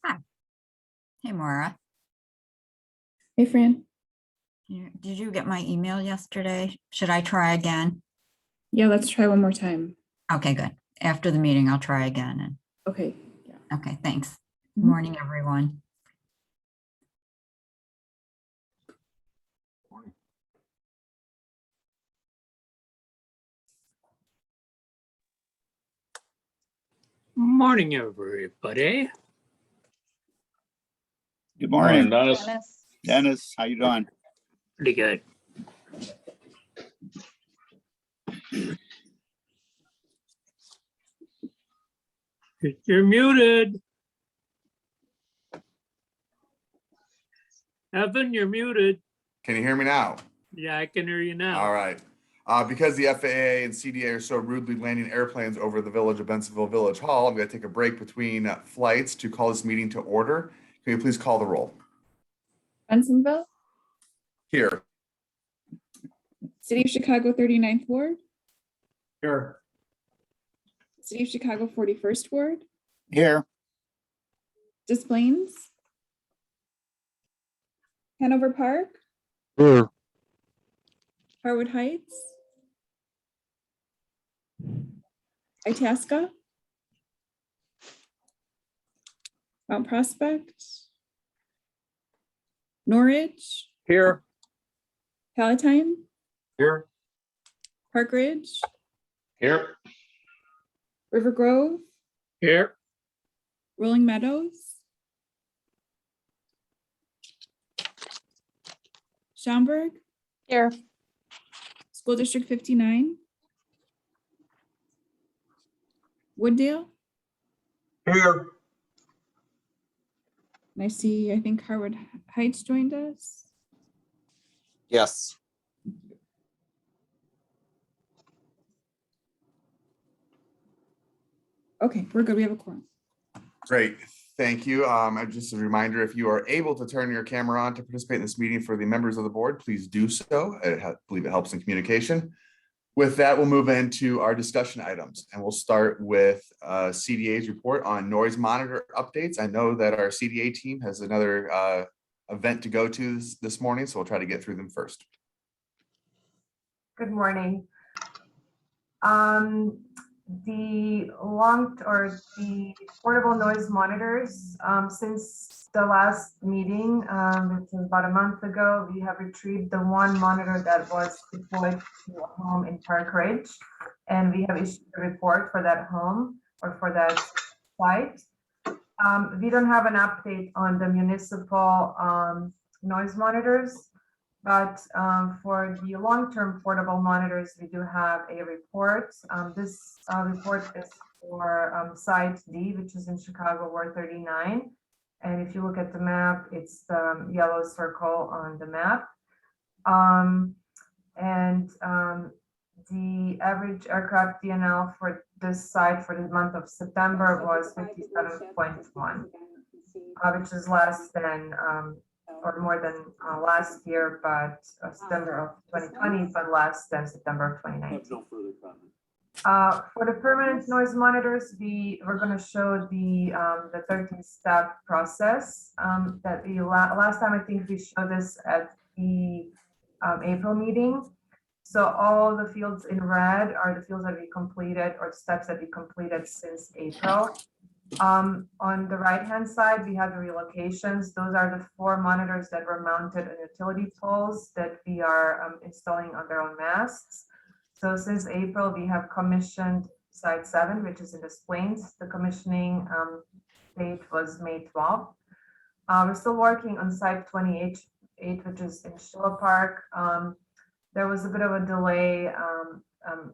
Hi. Hey, Maura. Hey, Fran. Did you get my email yesterday? Should I try again? Yeah, let's try one more time. Okay, good. After the meeting, I'll try again. And Okay. Yeah. okay, thanks. Mhm. Morning, everyone. Morning, everybody. Good morning, Dennis. Dennis. How you doing? Pretty good. You're muted. Evan, you're muted. Can you hear me now? Yeah, I can hear you now. All right. Because the FAA and CDA are so rudely landing airplanes over the village of Bensenville Village Hall, I'm going to take a break between flights to call this meeting to order. Can you please call the roll? Bensonville, Here. City of Chicago 39th Ward, Here. City of Chicago 41st Ward, Here. Des Plaines, Hanover Park, Here. Harwood Heights, Itasca, Mount Prospect, Norridge, Here. Palatine, Here. Park Ridge, Here. River Grove, Here. Rolling Meadows, Schaumburg, Here. School District 59, Wooddale, Here. and I think Harwood Heights joined us. Yes. Okay, we're good. We have a quorum. Great, thank you. Just a reminder, if you are able to turn your camera on to participate in this meeting for the members of the board, please do so. I believe it helps in communication. With that, we'll move into our discussion items, and we'll start with CDA's report on noise monitor updates. I know that our CDA team has another event to go to this morning, so we'll try to get through them first. Good morning. The portable noise monitors, since the last meeting, which was about a month ago, we have retrieved the one monitor that was deployed to a home in Park Ridge, and we have issued a report for that home or for that site. We don't have an update on the municipal noise monitors, but for the long-term portable monitors, we do have a report. This report is for Site D, which is in Chicago Ward 39. And if you look at the map, it's the yellow circle on the map. The average aircraft DNL for this site for the month of September was 57.1, which is less than or more than last year, but September of 2020, but less than September of 2019. For the permanent noise monitors, we're going to show the 13-step process that we last time I think we showed this at the April meeting. So all the fields in red are the fields that we completed or steps that we completed since April. On the right-hand side, we have the relocations. Those are the 4 monitors that were mounted on utility poles that we are installing on their own masts. So since April, we have commissioned Site 7, which is in Des Plaines. The commissioning date was May 12th. We're still working on Site 28, which is in Schiller Park. There was a bit of a delay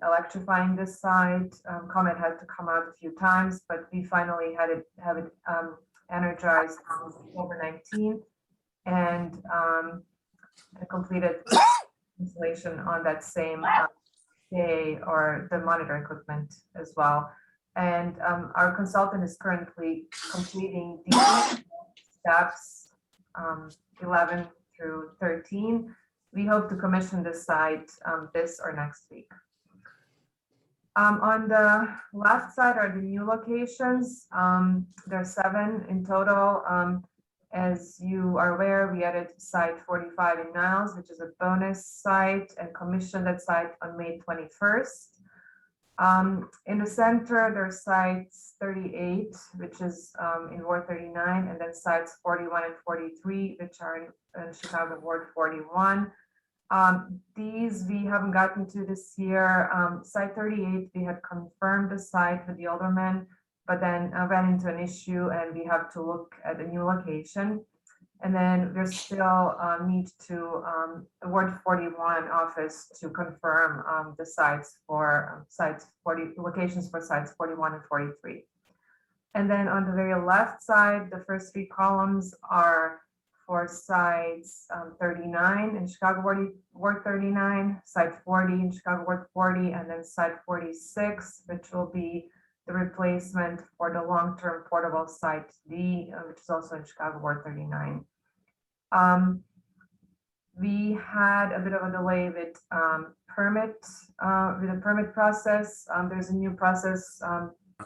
electrifying this site. Comment had to come out a few times, but we finally have it energized on October 19th and completed installation on that same day, or the monitor equipment as well. And our consultant is currently completing the steps 11 through 13. We hope to commission this site this or next week. On the left side are the new locations. There are 7 in total. As you are aware, we added Site 45 in Niles, which is a bonus site, and commissioned that site on May 21st. In the center, there are Sites 38, which is in Ward 39, and then Sites 41 and 43, which are in Chicago Ward 41. These we haven't gotten to this year. Site 38, we had confirmed the site with the alderman, but then ran into an issue and we have to look at a new location. And then there's still need to the Ward 41 office to confirm the sites for locations for Sites 41 and 43. And then on the very left side, the first 3 columns are for sites 39 in Chicago Ward 39, site 40 in Chicago Ward 40, and then site 46, which will be the replacement for the long-term portable site D, which is also in Chicago Ward 39. We had a bit of a delay with the permit process. There's a new process.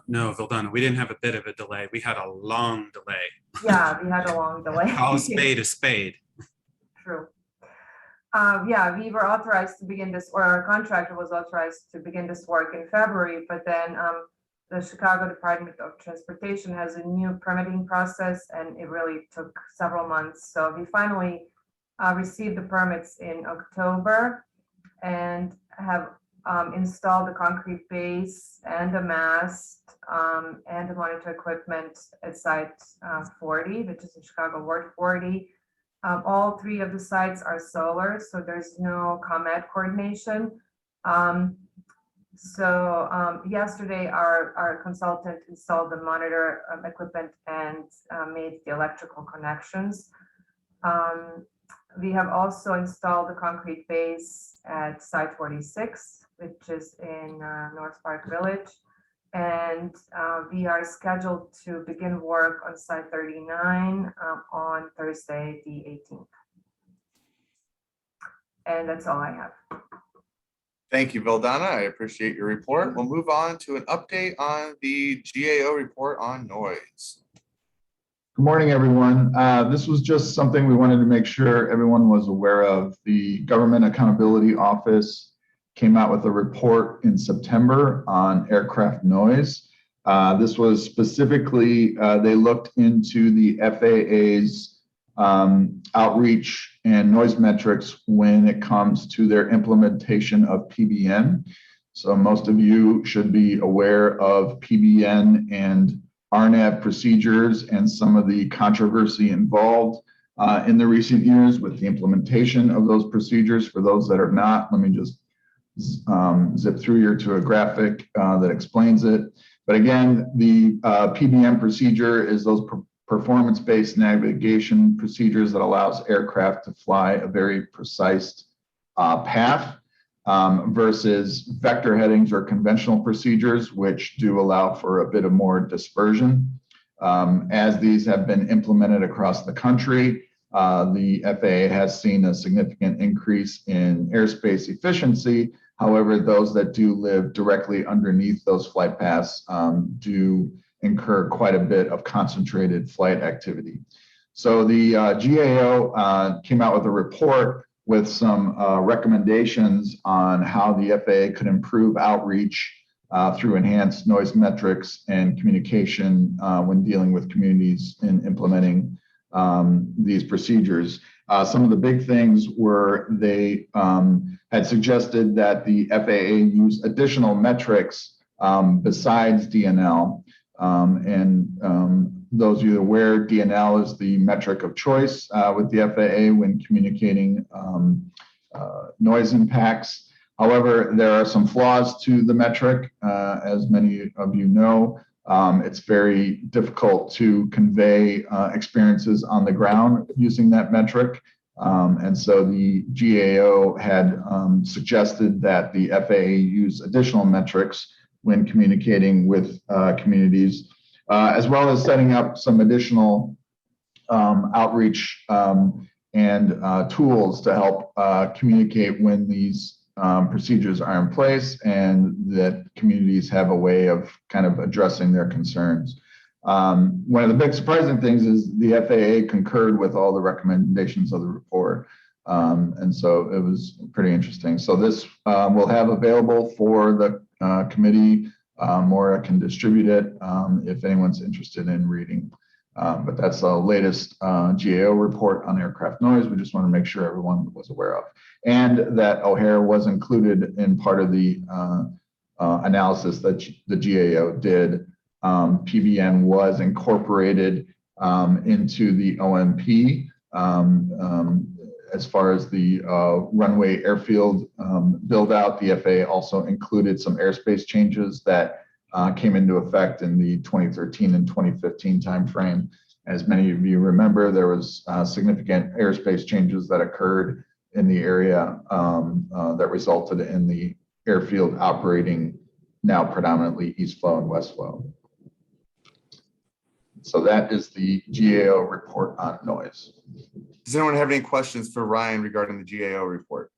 No, Vildana, we didn't have a bit of a delay. We had a long delay. Yeah, we had a long delay. Call a spade a spade. True. Yeah, we were authorized to begin this, or our contractor was authorized to begin this work in February, but then the Chicago Department of Transportation has a new permitting process, and it really took several months. So we finally received the permits in October and have installed the concrete base and the mast and the monitor equipment at site 40, which is in Chicago Ward 40. All three of the sites are solar, so there's no ComEd coordination. Yesterday, our consultant installed the monitor equipment and made the electrical connections. We have also installed the concrete base at site 46, which is in North Park Village. And we are scheduled to begin work on site 39 on Thursday, the 18th. And that's all I have. Thank you, Vildana. I appreciate your report. We'll move on to an update on the GAO report on noise. Good morning, everyone. This was just something we wanted to make sure everyone was aware of. The Government Accountability Office came out with a report in September on aircraft noise. This was specifically, they looked into the FAA's outreach and noise metrics when it comes to their implementation of PBN. So most of you should be aware of PBN and RNAV procedures and some of the controversy involved in the recent years with the implementation of those procedures. For those that are not, let me just zip through here to a graphic that explains it. But again, the PBN procedure is those performance-based navigation procedures that allows aircraft to fly a very precise path versus vector headings or conventional procedures, which do allow for a bit of more dispersion. As these have been implemented across the country, the FAA has seen a significant increase in airspace efficiency. However, those that do live directly underneath those flight paths do incur quite a bit of concentrated flight activity. So the GAO came out with a report with some recommendations on how the FAA could improve outreach through enhanced noise metrics and communication when dealing with communities in implementing these procedures. Some of the big things were they had suggested that the FAA use additional metrics besides DNL. Those of you aware, DNL is the metric of choice with the FAA when communicating noise impacts. However, there are some flaws to the metric. As many of you know, it's very difficult to convey experiences on the ground using that metric. And so the GAO had suggested that the FAA use additional metrics when communicating with communities, as well as setting up some additional outreach and tools to help communicate when these procedures are in place and that communities have a way of kind of addressing their concerns. One of the big surprising things is the FAA concurred with all the recommendations of the report. And so it was pretty interesting. So this we'll have available for the committee. Maura can distribute it if anyone's interested in reading. But that's the latest GAO report on aircraft noise. We just want to make sure everyone was aware of. And that O'Hare was included in part of the analysis that the GAO did. PBN was incorporated into the OMP as far as the runway airfield build out. The FAA also included some airspace changes that came into effect in the 2013 and 2015 timeframe. As many of you remember, there was significant airspace changes that occurred in the area that resulted in the airfield operating now predominantly east flow and west flow. So that is the GAO report on noise. Does anyone have any questions for Ryan regarding the GAO report?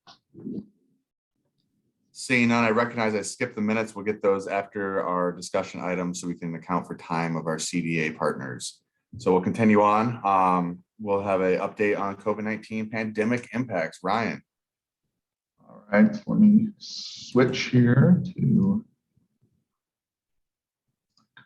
Seeing none, I recognize I skipped the minutes. We'll get those after our discussion items so we can account for time of our CDA partners. So we'll continue on. We'll have an update on COVID-19 pandemic impacts. Ryan. All right, let me switch here to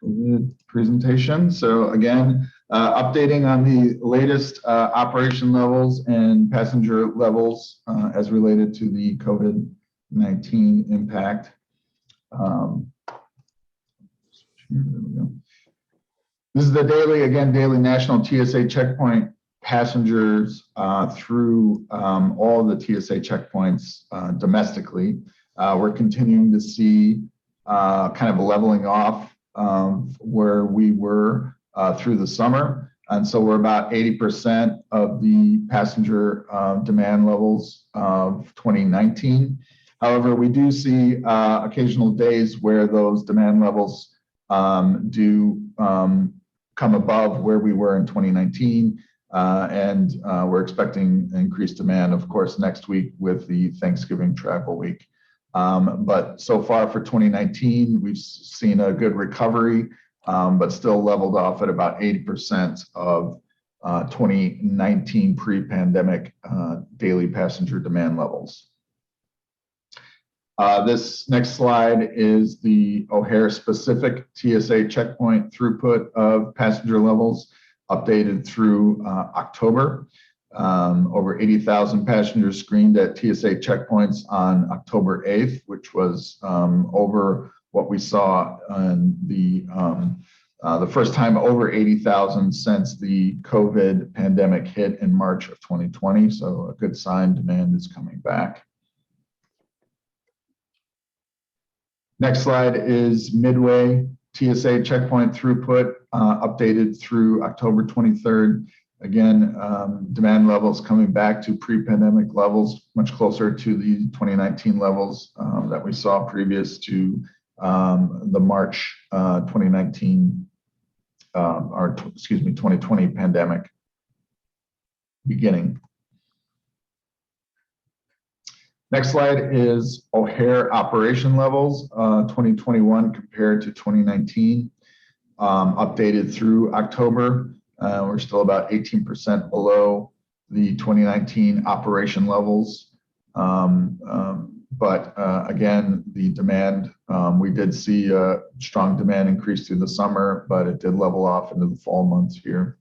COVID presentation. So again, updating on the latest operation levels and passenger levels as related to the COVID-19 impact. Here we go. This is the daily national TSA checkpoint passengers through all the TSA checkpoints domestically. We're continuing to see kind of a leveling off where we were through the summer. And so we're about 80% of the passenger demand levels of 2019. However, we do see occasional days where those demand levels do come above where we were in 2019. And we're expecting increased demand, of course, next week with the Thanksgiving travel week. But so far for 2019, we've seen a good recovery, but still leveled off at about 80% of 2019 pre-pandemic daily passenger demand levels. This next slide is the O'Hare specific TSA checkpoint throughput of passenger levels updated through October. Over 80,000 passengers screened at TSA checkpoints on October 8th, which was over what we saw in the first time over 80,000 since the COVID pandemic hit in March of 2020. So a good sign demand is coming back. Next slide is Midway TSA checkpoint throughput updated through October 23rd. Again, demand levels coming back to pre-pandemic levels, much closer to the 2019 levels that we saw previous to the March 2019, 2020 pandemic beginning. Next slide is O'Hare operation levels, 2021 compared to 2019, updated through October. We're still about 18% below the 2019 operation levels. But again, the demand, we did see a strong demand increase through the summer, but it did level off into the fall months here.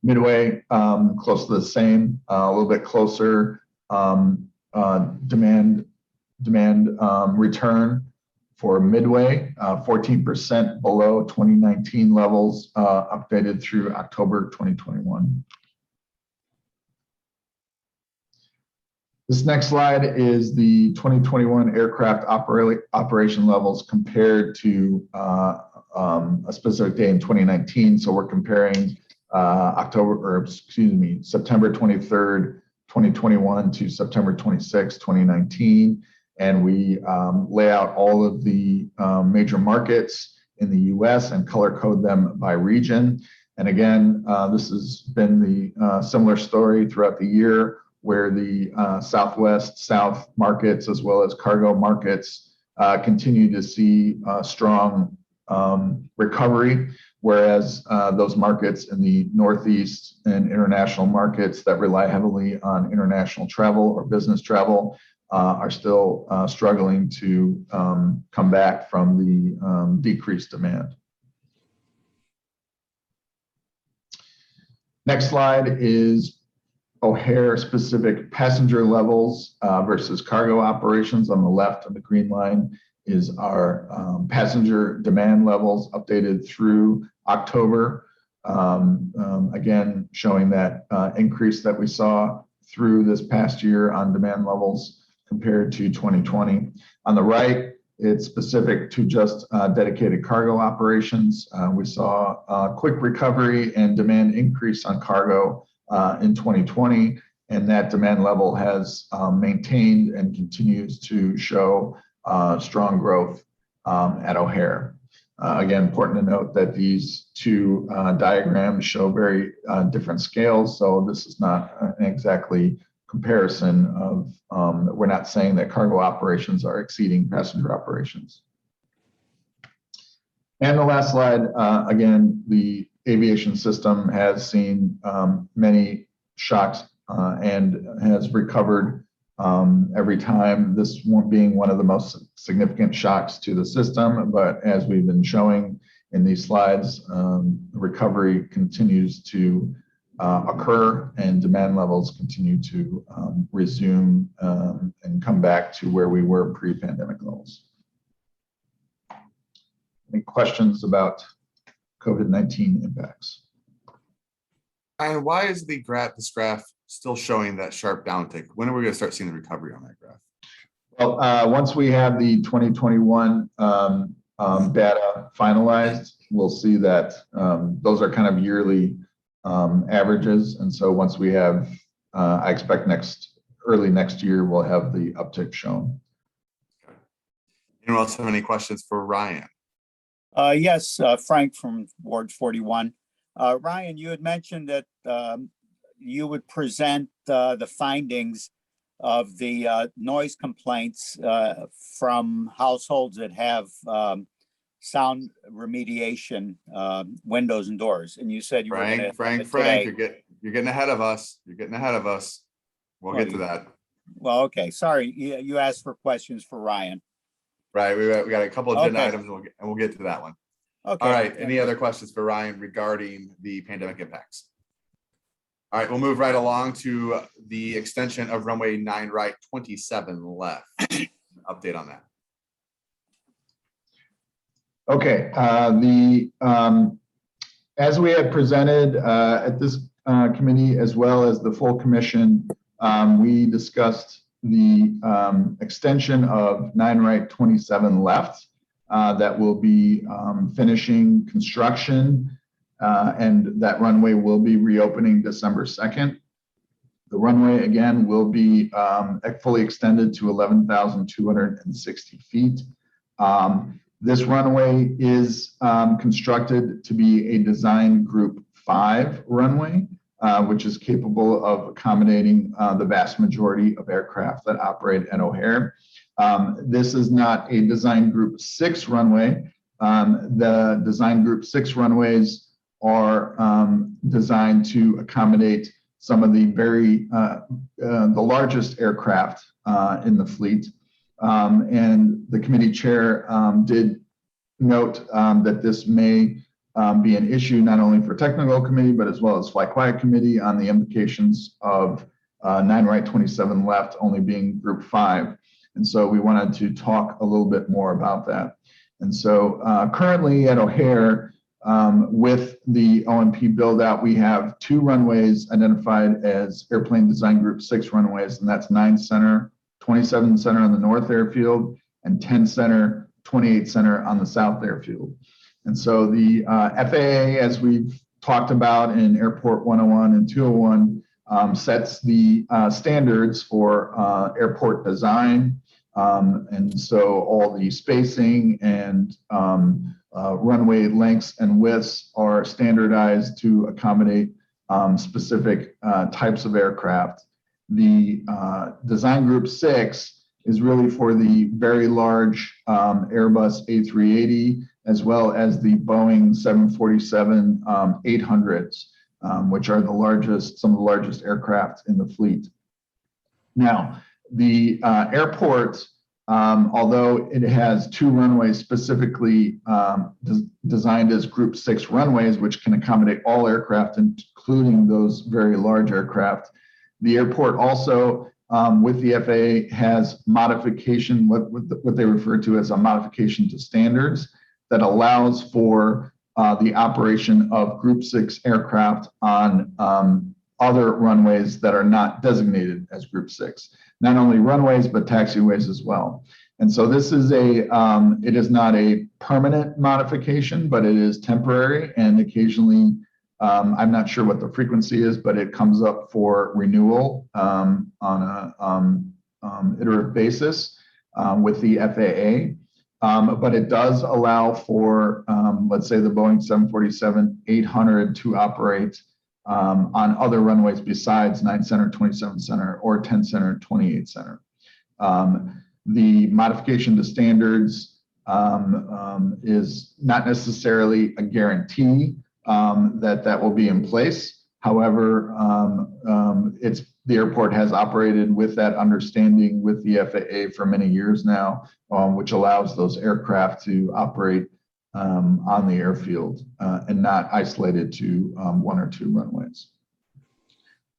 Midway, close to the same, a little bit closer. Demand return for Midway, 14% below 2019 levels, updated through October 2021. This next slide is the 2021 aircraft operation levels compared to a specific day in 2019. So we're comparing September 23rd, 2021 to September 26, 2019. And we lay out all of the major markets in the US and color code them by region. And again, this has been the similar story throughout the year where the Southwest, South markets, as well as cargo markets continue to see strong recovery, whereas those markets in the Northeast and international markets that rely heavily on international travel or business travel are still struggling to come back from the decreased demand. Next slide is O'Hare specific passenger levels versus cargo operations. On the left of the green line is our passenger demand levels updated through October. Again, showing that increase that we saw through this past year on demand levels compared to 2020. On the right it's specific to just dedicated cargo operations. We saw a quick recovery and demand increase on cargo in 2020, and that demand level has maintained and continues to show strong growth at O'Hare. Again, important to note that these two diagrams show very different scales, so this is not an exactly comparison of, we're not saying that cargo operations are exceeding passenger operations. And the last slide, again, the aviation system has seen many shocks and has recovered every time, this one being one of the most significant shocks to the system. But as we've been showing in these slides, recovery continues to occur and demand levels continue to resume and come back to where we were pre-pandemic levels. Any questions about COVID-19 impacts? And why is this graph still showing that sharp downtick? When are we going to start seeing the recovery on that graph? Well, once we have the 2021 data finalized, we'll see that those are kind of yearly averages. And so once we have, I expect early next year, we'll have the uptick shown. Okay. Anyone else have any questions for Ryan? Yes, Frank from Ward 41. Ryan, you had mentioned that you would present the findings of the noise complaints from households that have sound remediation windows and doors. And you said you were going to Frank, you're getting ahead of us. You're getting ahead of us. We'll get to that. Well, okay. Sorry, you asked for questions for Ryan. Right. We got a couple of agenda items and we'll get to that one. Okay. All right. Any other questions for Ryan regarding the pandemic impacts? All right, we'll move right along to the extension of runway 9 right, 27 left. Update on that. Okay, as we had presented at this committee, as well as the full commission, we discussed the extension of 9 right, 27 left that will be finishing construction, and that runway will be reopening December 2nd. The runway, again, will be fully extended to 11,260 feet. This runway is constructed to be a design group 5 runway, which is capable of accommodating the vast majority of aircraft that operate at O'Hare. This is not a design group 6 runway. The design group 6 runways are designed to accommodate some of the the largest aircraft in the fleet. And the committee chair did note that this may be an issue not only for technical committee, but as well as flight quiet committee on the implications of 9 right, 27 left only being group 5. And so we wanted to talk a little bit more about that. And so currently at O'Hare, with the OMP build out, we have 2 runways identified as airplane design group 6 runways, and that's 9 center, 27 center on the north airfield, and 10 center, 28 center on the south airfield. And so the FAA, as we've talked about in Airport 101 and 201, sets the standards for airport design. And so all the spacing and runway lengths and widths are standardized to accommodate specific types of aircraft. The design group 6 is really for the very large Airbus A380, as well as the Boeing 747 800s, which are some of the largest aircraft in the fleet. Now, the airport, although it has 2 runways specifically designed as group 6 runways, which can accommodate all aircraft, including those very large aircraft, the airport also, with the FAA, has modification, what they refer to as a modification to standards that allows for the operation of group 6 aircraft on other runways that are not designated as group 6. Not only runways, but taxiways as well. And so this is it is not a permanent modification, but it is temporary, and occasionally, I'm not sure what the frequency is, but it comes up for renewal on a iterative basis with the FAA. But it does allow for, let's say, the Boeing 747-800 to operate on other runways besides 9 Center, 27 Center, or 10 Center, 28 Center. The modification to standards is not necessarily a guarantee that will be in place. However, the airport has operated with that understanding with the FAA for many years now, which allows those aircraft to operate on the airfield and not isolated to 1 or 2 runways.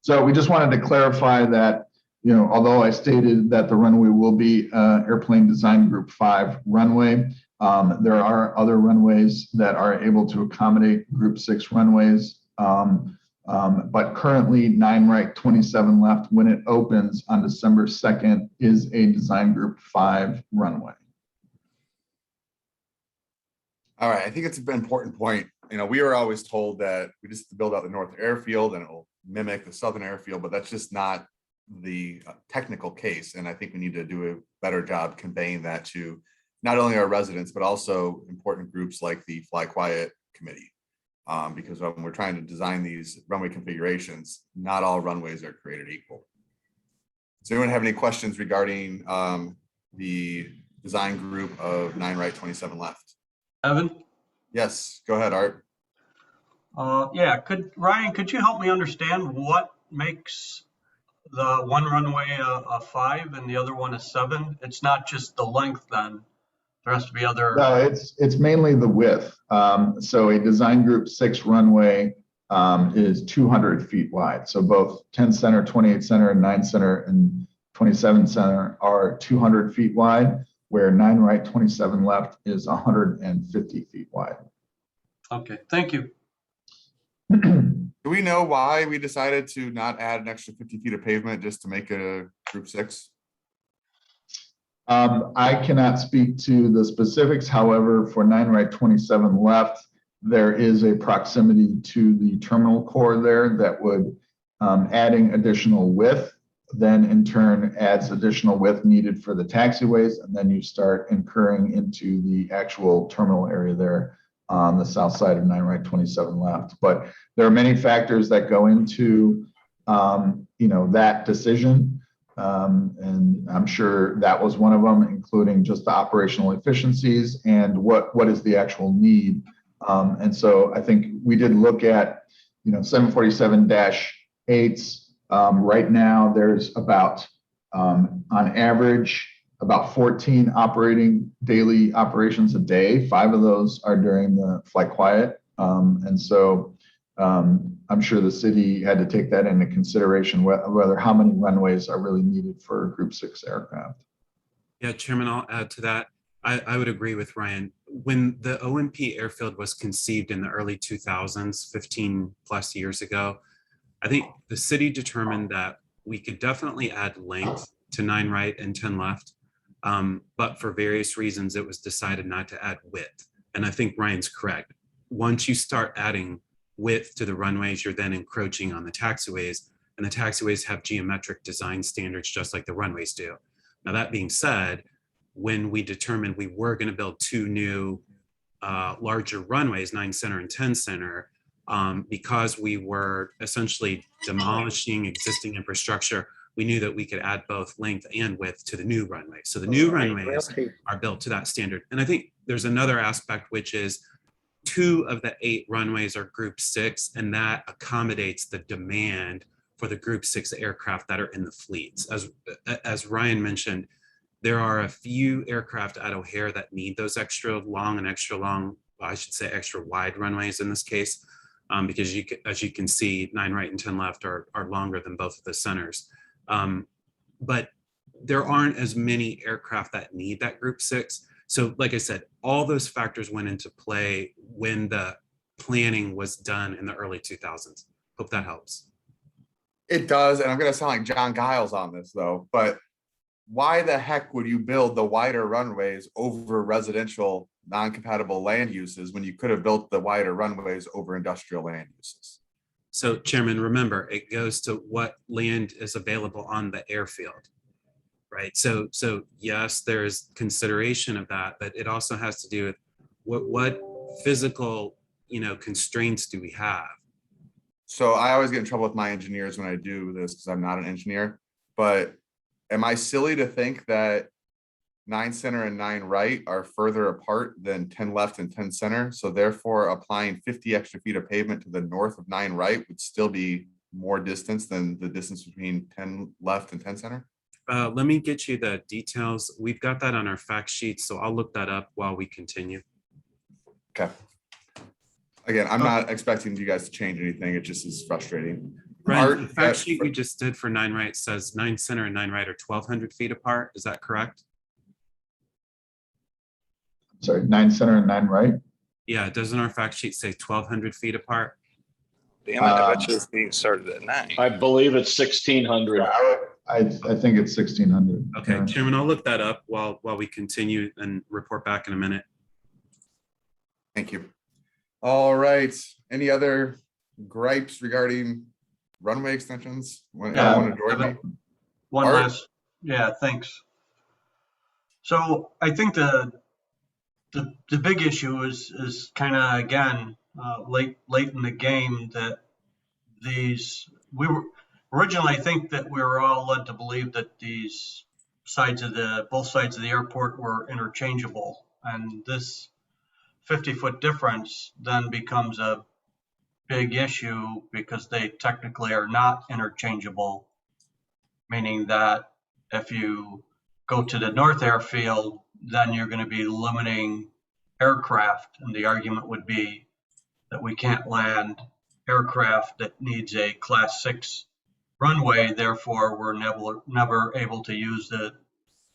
So we just wanted to clarify that, although I stated that the runway will be Airplane Design Group 5 runway, there are other runways that are able to accommodate Group 6 runways. But currently 9 right, 27 left, when it opens on December 2nd, is a Design Group 5 runway. All right, I think it's an important point. We were always told that we just have to build out the north airfield and it will mimic the southern airfield, but that's just not the technical case. And I think we need to do a better job conveying that to not only our residents, but also important groups like the Fly Quiet Committee. Because when we're trying to design these runway configurations, not all runways are created equal. Does anyone have any questions regarding the design group of 9 right, 27 left? Evan? Yes, go ahead, Art. Yeah, Ryan, could you help me understand what makes the one runway a 5 and the other one a 7? It's not just the length then. There has to be other. No, it's mainly the width. So a Design Group 6 runway is 200 feet wide. So both 10 Center, 28 Center, and 9 Center and 27 Center are 200 feet wide, where 9 right, 27 left is 150 feet wide. Okay, thank you. Do we know why we decided to not add an extra 50 feet of pavement just to make a Group 6? I cannot speak to the specifics. However, for 9 right, 27 left, there is a proximity to the terminal core there that would adding additional width, then in turn adds additional width needed for the taxiways, and then you start incurring into the actual terminal area there on the south side of 9 right, 27 left. But there are many factors that go into that decision. And I'm sure that was one of them, including just the operational efficiencies and what is the actual need. And so I think we did look at, 747-8s. Right now, there's about, on average, about 14 operating daily operations a day. 5 of those are during the flight quiet. And so I'm sure the city had to take that into consideration, whether how many runways are really needed for Group 6 aircraft. Yeah, Chairman, I'll add to that. I would agree with Ryan. When the OMP airfield was conceived in the early 2000s, 15 plus years ago, I think the city determined that we could definitely add length to 9 right and 10 left. But for various reasons, it was decided not to add width. And I think Ryan's correct. Once you start adding width to the runways, you're then encroaching on the taxiways, and the taxiways have geometric design standards just like the runways do. Now, that being said, when we determined we were going to build 2 new larger runways, 9 Center and 10 Center, because we were essentially demolishing existing infrastructure, we knew that we could add both length and width to the new runway. So the new runways are built to that standard. And I think there's another aspect, which is 2 of the 8 runways are Group 6, and that accommodates the demand for the Group 6 aircraft that are in the fleets. As Ryan mentioned, there are a few aircraft at O'Hare that need those extra long and extra long, well, I should say extra wide runways in this case, because as you can see, 9 right and 10 left are longer than both of the centers. But there aren't as many aircraft that need that Group 6. So like I said, all those factors went into play when the planning was done in the early 2000s. Hope that helps. It does, and I'm going to sound like John Giles on this though, but why the heck would you build the wider runways over residential non-compatible land uses when you could have built the wider runways over industrial land uses? So Chairman, remember, it goes to what land is available on the airfield, right? So yes, there's consideration of that, but it also has to do with what physical, constraints do we have? So I always get in trouble with my engineers when I do this because I'm not an engineer, but am I silly to think that 9 center and 9 right are further apart than 10 left and 10 center? So therefore applying 50 extra feet of pavement to the north of 9 right would still be more distance than the distance between 10 left and 10 center? Let me get you the details. We've got that on our fact sheet, so I'll look that up while we continue. Okay. Again, I'm not expecting you guys to change anything. It just is frustrating. Ryan, the fact sheet we just did for 9 right says 9 center and 9 right are 1,200 feet apart. Is that correct? Sorry, 9 center and 9 right? Yeah, doesn't our fact sheet say 1,200 feet apart? Damn it, I bet you this meeting started at 9. I believe it's 1,600. I think it's 1,600. Okay, Yeah. Chairman, I'll look that up while we continue and report back in a minute. Thank you. All right. Any other gripes regarding runway extensions? One One last, yeah, thanks. So I think the big issue is kind of, again, late in the game, that we were originally, I think that we were all led to believe that these both sides of the airport were interchangeable, and this 50-foot difference then becomes a big issue because they technically are not interchangeable, meaning that if you go to the north airfield, then you're going to be limiting aircraft, and the argument would be that we can't land aircraft that needs a class 6 runway, therefore we're never able to use the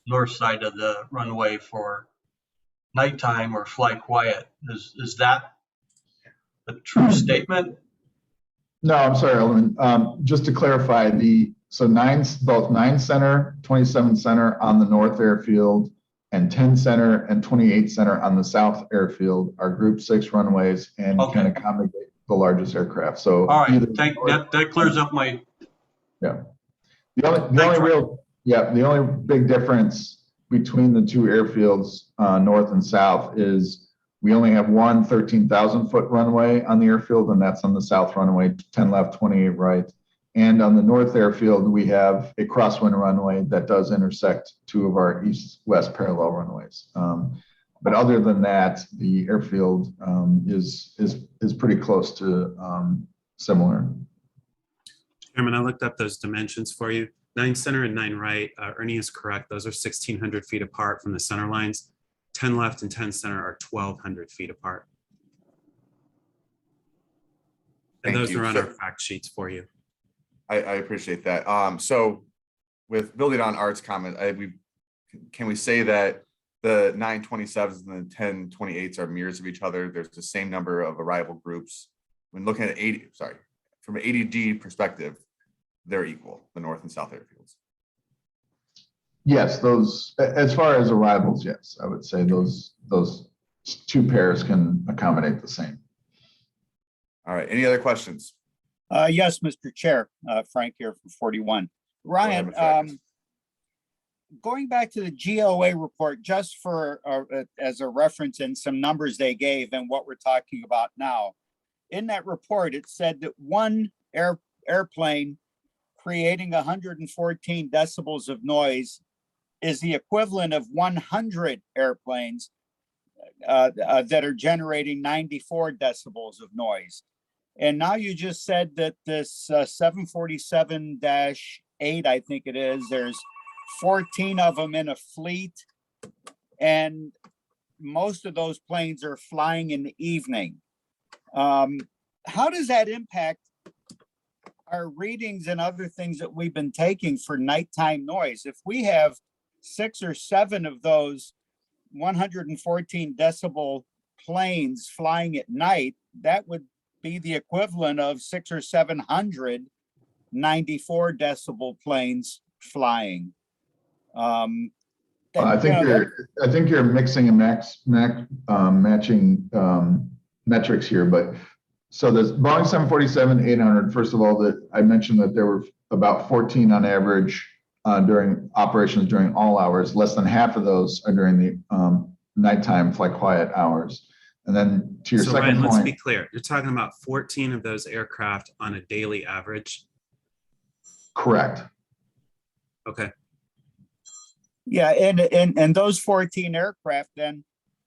north side of the runway for nighttime or fly quiet. Is that a true statement? No, I'm sorry, Alderman. Just to clarify, both 9 center, 27 center on the north airfield, and 10 center and 28 center on the south airfield are group 6 runways and can accommodate the largest aircraft. So all right, that clears up my. Yeah. The only big difference between the two airfields, north and south, is we only have one 13,000 foot runway on the airfield, and that's on the south runway, 10 left, 28 right. And on the north airfield, we have a crosswind runway that does intersect 2 of our east-west parallel runways. But other than that, the airfield is pretty close to similar. Chairman, I looked up those dimensions for you. 9 center and 9 right, Ernie is correct. Those are 1,600 feet apart from the center lines. 10 left and 10 center are 1,200 feet apart. And those are on our fact sheets for you. I appreciate that. So with building on Art's comment, can we say that the 927s and the 1028s are mirrors of each other? There's the same number of arrival groups. When looking at from an ADG perspective, they're equal, the north and south airfields. Yes, those, as far as arrivals, yes, I would say those 2 pairs can accommodate the same. All right, any other questions? Yes, Mr. Chair, Frank here from 41. Ryan, going back to the GOA report, just for as a reference and some numbers they gave and what we're talking about now. In that report, it said that one airplane creating 114 decibels of noise is the equivalent of 100 airplanes that are generating 94 decibels of noise. And now you just said that this 747-8, I think it is, there's 14 of them in a fleet, and most of those planes are flying in the evening. How does that impact our readings and other things that we've been taking for nighttime noise? If we have 6 or 7 of those 114 decibel planes flying at night, that would be the equivalent of 600 or 700 94 decibel planes flying. I think you're mixing and matching metrics here, but so the Boeing 747-800, first of all, that I mentioned that there were about 14 on average during operations during all hours. Less than half of those are during the nighttime flight quiet hours. And then to your So second Ryan, point, let's be clear. You're talking about 14 of those aircraft on a daily average. correct. Okay. Yeah, and those 14 aircraft then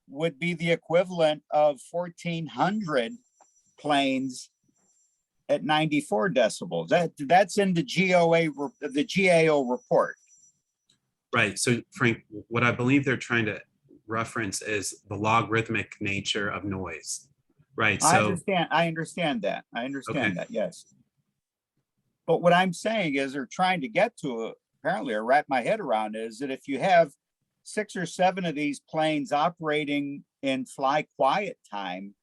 would be the equivalent of 1,400 planes at 94 decibels. That's in the the GAO report. Right. So Frank, what I believe they're trying to reference is the logarithmic nature of noise. Right. I So understand that. Okay. Yes. But what I'm saying is they're trying to get to, apparently, or wrap my head around, is that if you have 6 or 7 of these planes operating in fly quiet time,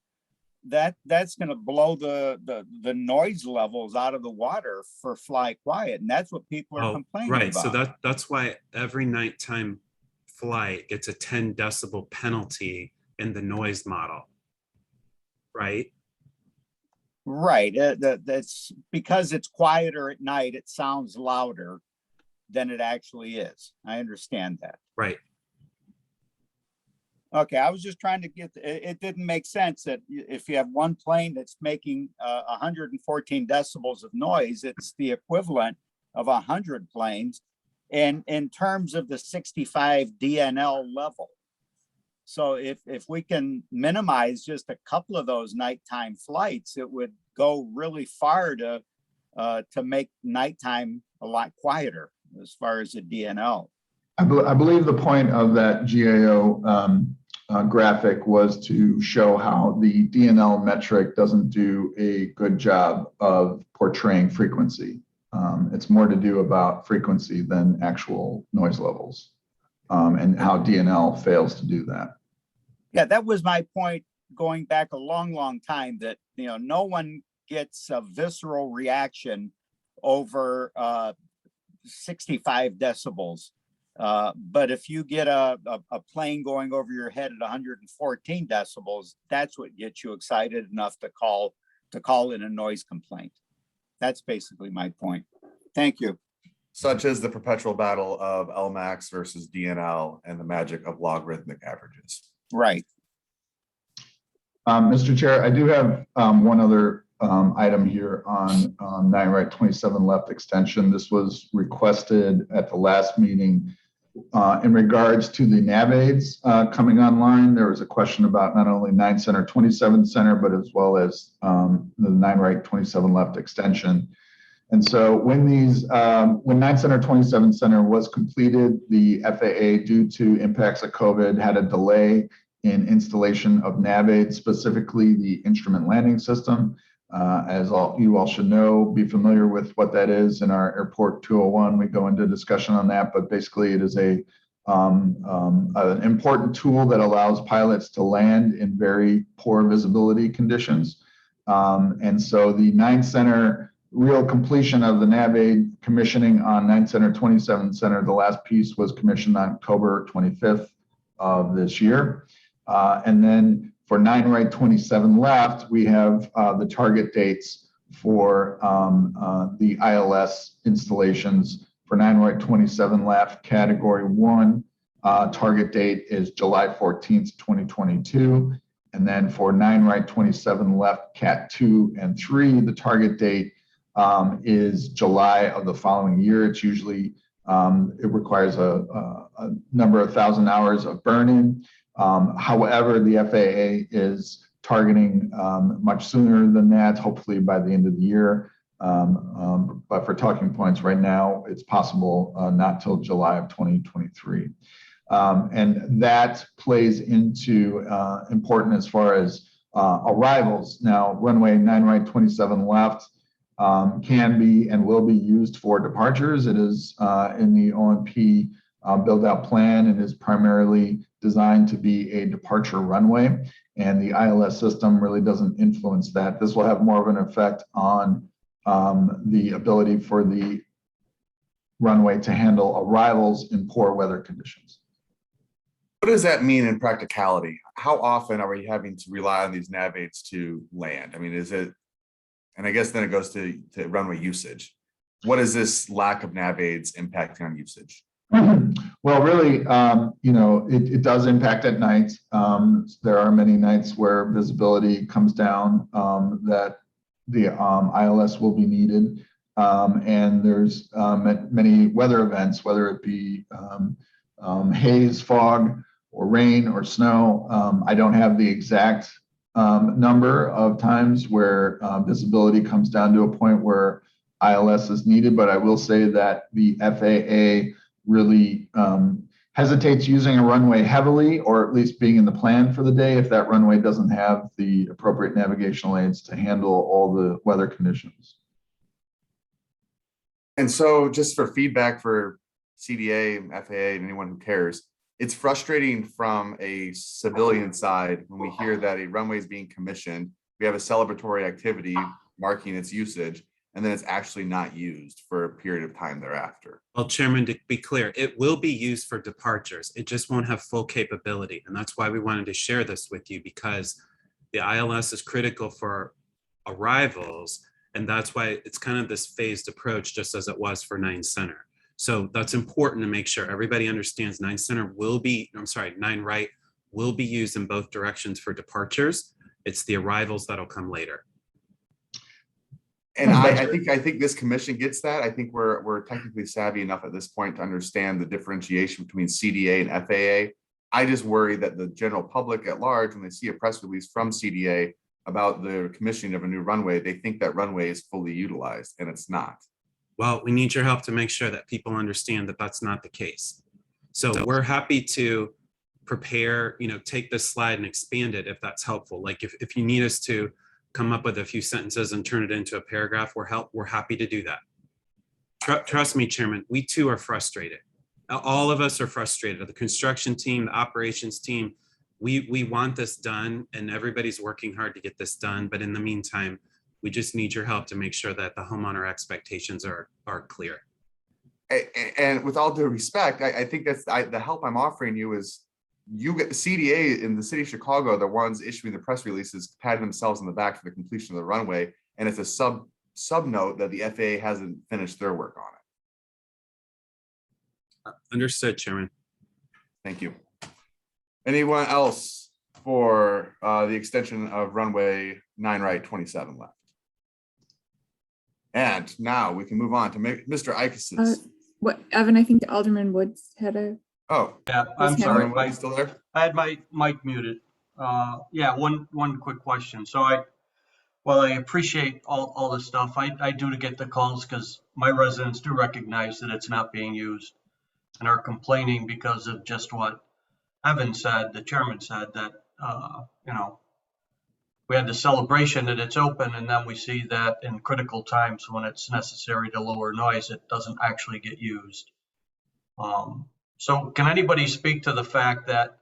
that's going to blow the noise levels out of the water for fly quiet, and that's what people are complaining right. about. So that's why every nighttime flight gets a 10 decibel penalty in the noise model. Right. Right. That's because it's quieter at night. It sounds louder than it actually is. I understand that. Right. Okay, I was just trying to get, it didn't make sense that if you have one plane that's making 114 decibels of noise, it's the equivalent of 100 planes and in terms of the 65 DNL level. So if we can minimize just a couple of those nighttime flights, it would go really far to make nighttime a lot quieter as far as the DNL. I believe the point of that GAO graphic was to show how the DNL metric doesn't do a good job of portraying frequency. It's more to do about frequency than actual noise levels, and how DNL fails to do that. Yeah, that was my point going back a long time, that, no one gets a visceral reaction over 65 decibels. But if you get a plane going over your head at 114 decibels, that's what gets you excited enough to call in a noise complaint. That's basically my point. Thank you. Such as the perpetual battle of LMAX versus DNL and the magic of logarithmic averages. Right. Mr. Chair, I do have one other item here on 9 right 27 left extension. This was requested at the last meeting in regards to the nav aids coming online. There was a question about not only 9 center 27 center, but as well as the 9 right 27 left extension. And so when 9 center 27 center was completed, the FAA, due to impacts of COVID, had a delay in installation of nav aids, specifically the instrument landing system. As you all should know, be familiar with what that is. In our Airport 201, we go into discussion on that, but basically it is an important tool that allows pilots to land in very poor visibility conditions. And so the 9 center real completion of the nav aid commissioning on 9 center 27 center, the last piece was commissioned on October 25th of this year. And then for 9 right 27 left, we have the target dates for the ILS installations. For 9 right 27 left, category 1, target date is July 14th, 2022. And then for 9 right 27 left, cat 2 and 3, the target date is July of the following year. It's usually, it requires a number of thousand hours of burn-in. However, the FAA is targeting much sooner than that, hopefully by the end of the year. But for talking points right now, it's possible not till July of 2023. And that plays into important as far as arrivals. Now, runway 9 right 27 left can be and will be used for departures. It is in the OMP build out plan and is primarily designed to be a departure runway, and the ILS system really doesn't influence that. This will have more of an effect on the ability for the runway to handle arrivals in poor weather conditions. What does that mean in practicality? How often are we having to rely on these nav aids to land? I mean, is it, and I guess then it goes to runway usage. What is this lack of nav aids impacting on usage? Well, really, it does impact at night. There are many nights where visibility comes down, that the ILS will be needed. And there's many weather events, whether it be haze, fog, or rain or snow. I don't have the exact number of times where visibility comes down to a point where ILS is needed, but I will say that the FAA really hesitates using a runway heavily, or at least being in the plan for the day, if that runway doesn't have the appropriate navigational aids to handle all the weather conditions. And so just for feedback for CDA, FAA, and anyone who cares, it's frustrating from a civilian side when we hear that a runway is being commissioned, we have a celebratory activity marking its usage, and then it's actually not used for a period of time thereafter. Well, Chairman, to be clear, it will be used for departures. It just won't have full capability. And that's why we wanted to share this with you, because the ILS is critical for arrivals. And that's why it's kind of this phased approach, just as it was for 9 Center. So that's important to make sure everybody understands 9 Center will be, 9 Right will be used in both directions for departures. It's the arrivals that'll come later. And I think this commission gets that. I think we're technically savvy enough at this point to understand the differentiation between CDA and FAA. I just worry that the general public at large, when they see a press release from CDA about the commissioning of a new runway, they think that runway is fully utilized, and it's not. Well, we need your help to make sure that people understand that that's not the case. So we're happy to prepare, take this slide and expand it if that's helpful. Like if you need us to come up with a few sentences and turn it into a paragraph, we're happy to do that. Trust me, Chairman, we too are frustrated. All of us are frustrated. The construction team, the operations team, we want this done, and everybody's working hard to get this done. But in the meantime, we just need your help to make sure that the homeowner expectations are clear. And with all due respect, I think that's the help I'm offering you is you get the CDA in the city of Chicago, the ones issuing the press releases, patting themselves on the back for the completion of the runway. And it's a sub note that the FAA hasn't finished their work on it. Understood, Chairman. Thank you. Anyone else for the extension of runway 9 Right 27 left? And now we can move on to Mr. Ikes's. What, Evan, I think Alderman Woods had a. Oh, Yeah, I'm sorry. Are you still there? I had my mic muted. Yeah, one quick question. So I appreciate all this stuff. I do to get the calls because my residents do recognize that it's not being used and are complaining because of just what Evan said, the chairman said, that, we had the celebration that it's open, and then we see that in critical times when it's necessary to lower noise, it doesn't actually get used. So can anybody speak to the fact that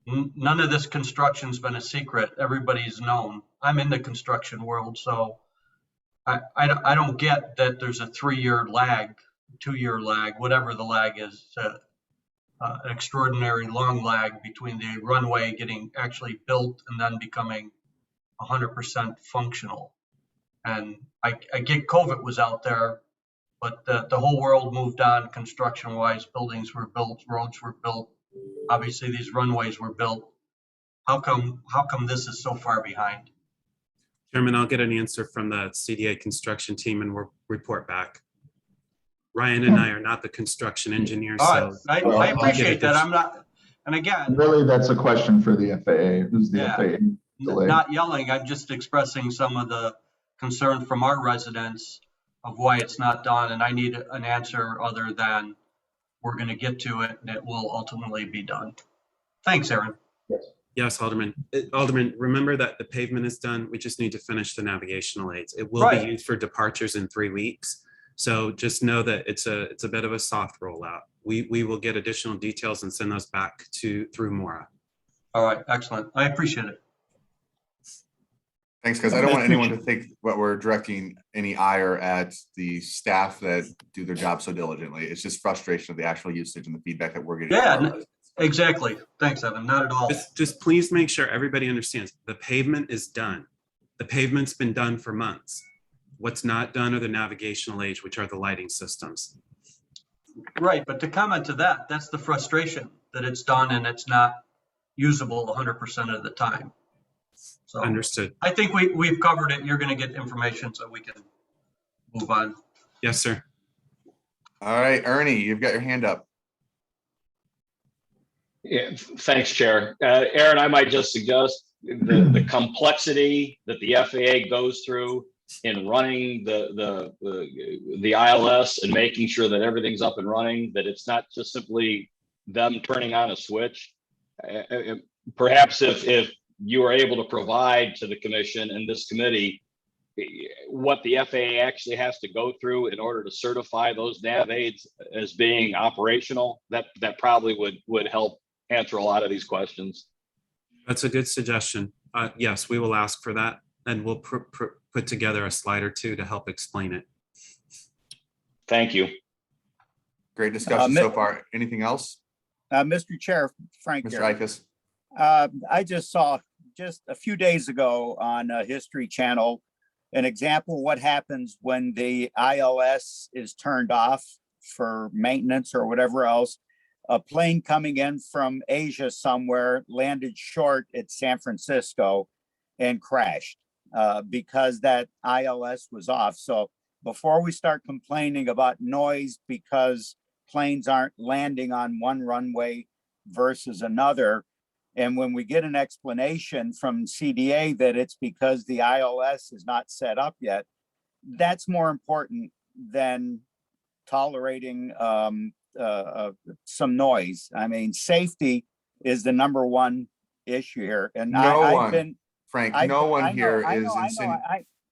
none of this construction's been a secret? Everybody's known. I'm in the construction world, so I don't get that there's a 3-year lag, 2-year lag, whatever the lag is, an extraordinary long lag between the runway getting actually built and then becoming 100% functional. And I get COVID was out there, but the whole world moved on construction-wise. Buildings were built, roads were built. Obviously, these runways were built. How come this is so far behind? Chairman, I'll get an answer from the CDA construction team and we'll report back. Ryan and I are not the construction engineers. All so right. I appreciate that. I'm not, and again, Really, that's a question for the FAA. Who's the Yeah. FAA? delay? not yelling. I'm just expressing some of the concern from our residents of why it's not done. And I need an answer other than we're going to get to it and it will ultimately be done. Thanks, Aaron. Yes, Alderman. Alderman, remember that the pavement is done. We just need to finish the navigational aids. It will Right. be used for departures in 3 weeks. So just know that it's a bit of a soft rollout. We will get additional details and send those back through Mora. All right. Excellent. I appreciate it. Thanks, guys. I don't want anyone to think what we're directing any ire at the staff that do their job so diligently. It's just frustration of the actual usage and the feedback that we're getting. from Yeah, our residents. exactly. Thanks, Evan. Not at all. Just please make sure everybody understands the pavement is done. The pavement's been done for months. What's not done are the navigational aids, which are the lighting systems. Right, but to comment to that, that's the frustration that it's done and it's not usable 100% of the time. So Understood. I think we've covered it. You're going to get information so we can move on. Yes, sir. All right, Ernie, you've got your hand up. Yeah, thanks, Chair. Aaron, I might just suggest the complexity that the FAA goes through in running the ILS and making sure that everything's up and running, that it's not just simply them turning on a switch. Perhaps if you are able to provide to the commission and this committee what the FAA actually has to go through in order to certify those nav aids as being operational, that probably would help answer a lot of these questions. That's a good suggestion. Yes, we will ask for that, and we'll put together a slide or two to help explain it. Thank you. Great discussion so far. Anything else? Mr. Chair, Frank. Mr. here. Ickes? I just saw just a few days ago on History Channel an example of what happens when the ILS is turned off for maintenance or whatever else. A plane coming in from Asia somewhere landed short at San Francisco and crashed because that ILS was off. So before we start complaining about noise because planes aren't landing on one runway versus another, and when we get an explanation from CDA that it's because the ILS is not set up yet, that's more important than tolerating some noise. I mean, safety is the number one issue here. And Frank, no one here is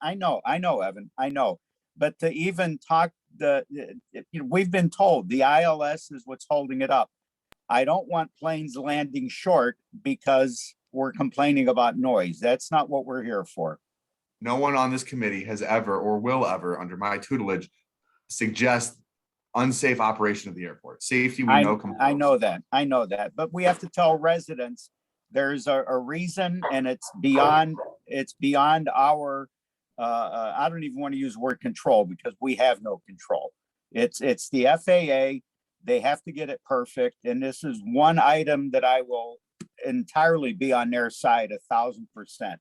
I know, Evan, I know. But to even talk we've been told the ILS is what's holding it up. I don't want planes landing short because we're complaining about noise. That's not what we're here for. No one on this committee has ever or will ever, under my tutelage, suggest unsafe operation of the airport. Safety, we know. I know that, but we have to tell residents there's a reason, and it's beyond our. I don't even want to use the word control because we have no control. It's the FAA. They have to get it perfect, and this is one item that I will entirely be on their side 1,000%.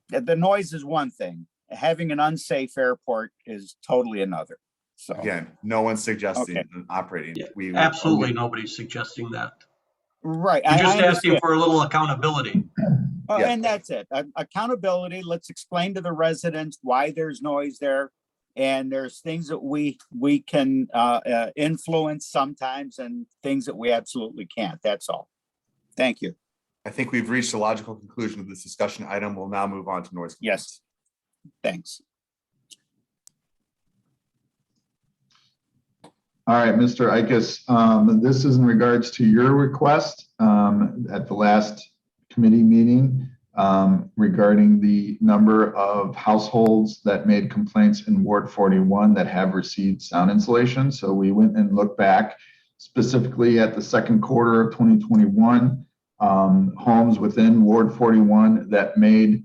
The noise is one thing. Having an unsafe airport is totally another. So again, no one's suggesting operating. Yeah, absolutely nobody's suggesting that. Right. You're just asking for a little accountability. And that's it. Accountability. Let's explain to the residents why there's noise there. And there's things that we can influence sometimes and things that we absolutely can't. That's all. Thank you. I think we've reached a logical conclusion of this discussion item. We'll now move on to noise complaints. Yes. Thanks. All right, Mr. Ickes, this is in regards to your request at the last committee meeting regarding the number of households that made complaints in Ward 41 that have received sound insulation. So we went and looked back specifically at the second quarter of 2021, homes within Ward 41 that made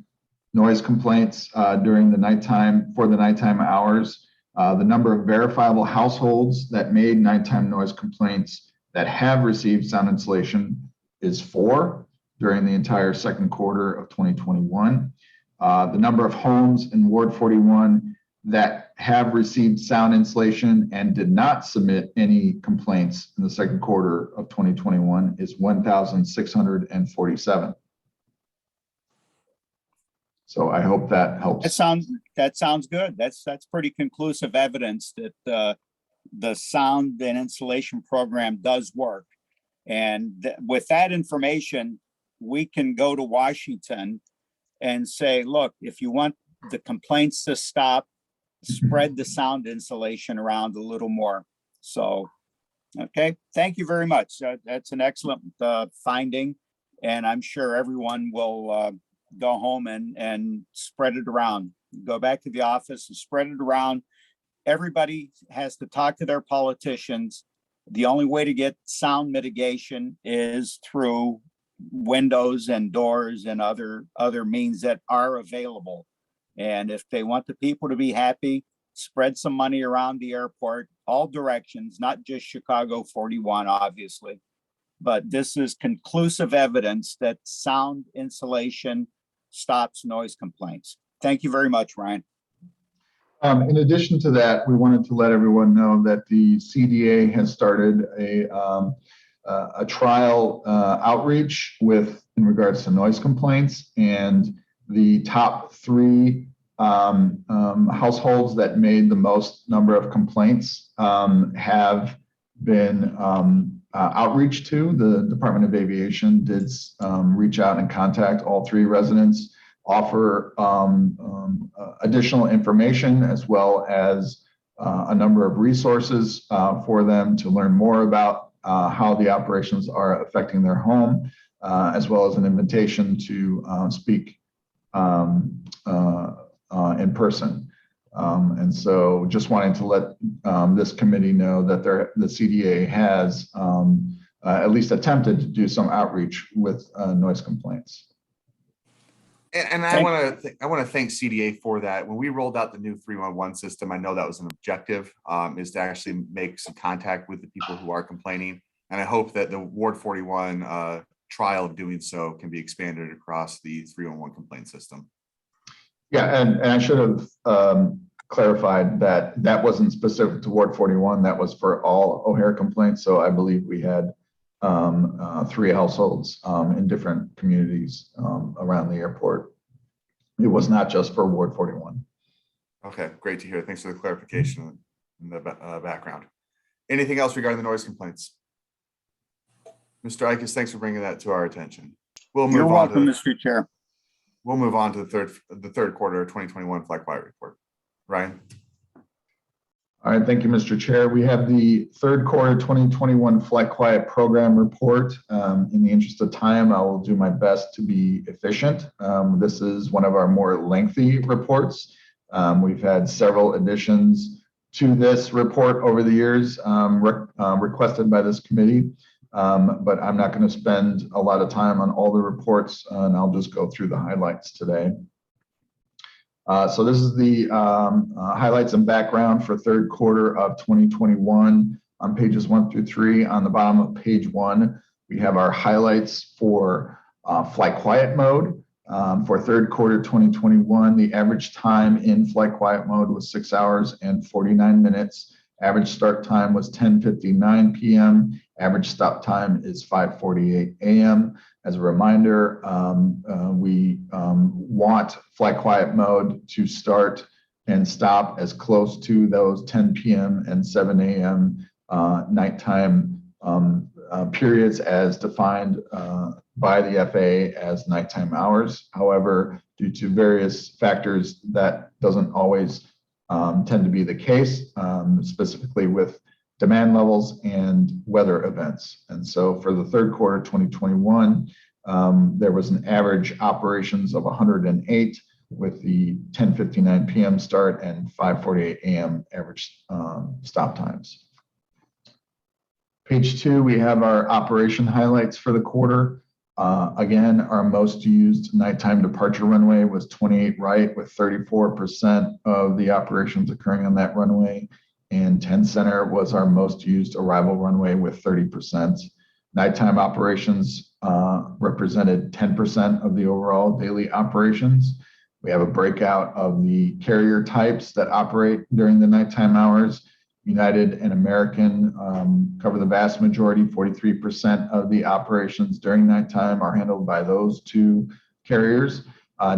noise complaints during the nighttime, for the nighttime hours. The number of verifiable households that made nighttime noise complaints that have received sound insulation is 4 during the entire second quarter of 2021. The number of homes in Ward 41 that have received sound insulation and did not submit any complaints in the second quarter of 2021 is 1,647. So I hope that helps. That sounds good. That's pretty conclusive evidence that the sound and insulation program does work. And with that information, we can go to Washington and say, look, if you want the complaints to stop, spread the sound insulation around a little more. So, okay, thank you very much. That's an excellent finding. And I'm sure everyone will go home and spread it around. Go back to the office and spread it around. Everybody has to talk to their politicians. The only way to get sound mitigation is through windows and doors and other means that are available. And if they want the people to be happy, spread some money around the airport, all directions, not just Chicago 41, obviously. But this is conclusive evidence that sound insulation stops noise complaints. Thank you very much, Ryan. In addition to that, we wanted to let everyone know that the CDA has started a trial outreach in regards to noise complaints, and the top 3 households that made the most number of complaints have been outreach to. The Department of Aviation did reach out and contact all 3 residents, offer additional information as well as a number of resources for them to learn more about how the operations are affecting their home, as well as an invitation to speak in person. And so just wanting to let this committee know that the CDA has at least attempted to do some outreach with noise complaints. And I want to thank CDA for that. When we rolled out the new 311 system, I know that was an objective, is to actually make some contact with the people who are complaining. And I hope that the Ward 41 trial of doing so can be expanded across the 311 complaint system. Yeah, and I should have clarified that that wasn't specific to Ward 41. That was for all O'Hare complaints. So I believe we had 3 households in different communities around the airport. It was not just for Ward 41. Okay, great to hear. Thanks for the clarification in the background. Anything else regarding the noise complaints? Mr. Ickes, thanks for bringing that to our attention. You're welcome, Mr. Chair. We'll move on to the third quarter of 2021 Flight Quiet Report. Ryan. All right, thank you, Mr. Chair. We have the third quarter 2021 Flight Quiet Program Report. In the interest of time, I will do my best to be efficient. This is one of our more lengthy reports. We've had several additions to this report over the years requested by this committee, but I'm not going to spend a lot of time on all the reports, and I'll just go through the highlights today. So this is the highlights and background for third quarter of 2021 on pages 1 through 3. On the bottom of page 1, we have our highlights for flight quiet mode. For third quarter 2021, the average time in flight quiet mode was 6 hours and 49 minutes. Average start time was 10:59 p.m. Average stop time is 5:48 a.m. As a reminder, we want flight quiet mode to start and stop as close to those 10 p.m. and 7 a.m. Nighttime periods as defined by the FAA as nighttime hours. However, due to various factors, that doesn't always tend to be the case, specifically with demand levels and weather events. And so for the third quarter 2021, there was an average operations of 108 with the 10:59 p.m. start and 5:48 a.m. average stop times. Page 2, we have our operation highlights for the quarter. Again, our most used nighttime departure runway was 28 right, with 34% of the operations occurring on that runway. And 10 Center was our most used arrival runway with 30%. Nighttime operations represented 10% of the overall daily operations. We have a breakout of the carrier types that operate during the nighttime hours. United and American cover the vast majority. 43% of the operations during nighttime are handled by those 2 carriers.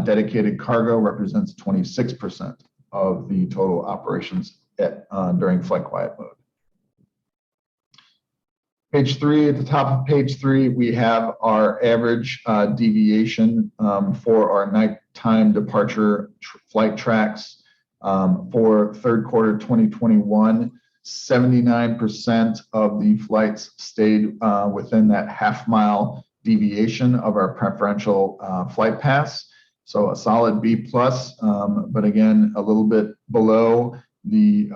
Dedicated cargo represents 26% of the total operations during flight quiet mode. Page 3, at the top of page 3, we have our average deviation for our nighttime departure flight tracks. For third quarter 2021, 79% of the flights stayed within that half-mile deviation of our preferential flight paths. So a solid B plus, but again, a little bit below the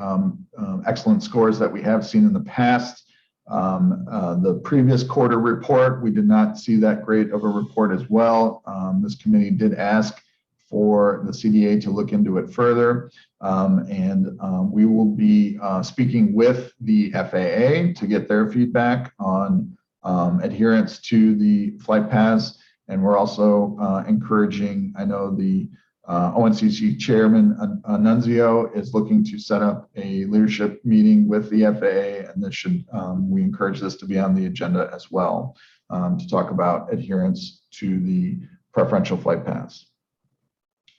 excellent scores that we have seen in the past. The previous quarter report, we did not see that great of a report as well. This committee did ask for the CDA to look into it further. We will be speaking with the FAA to get their feedback on adherence to the flight paths. And we're also encouraging, I know the ONCC chairman, Nunzio, is looking to set up a leadership meeting with the FAA, and this should, we encourage this to be on the agenda as well, to talk about adherence to the preferential flight paths.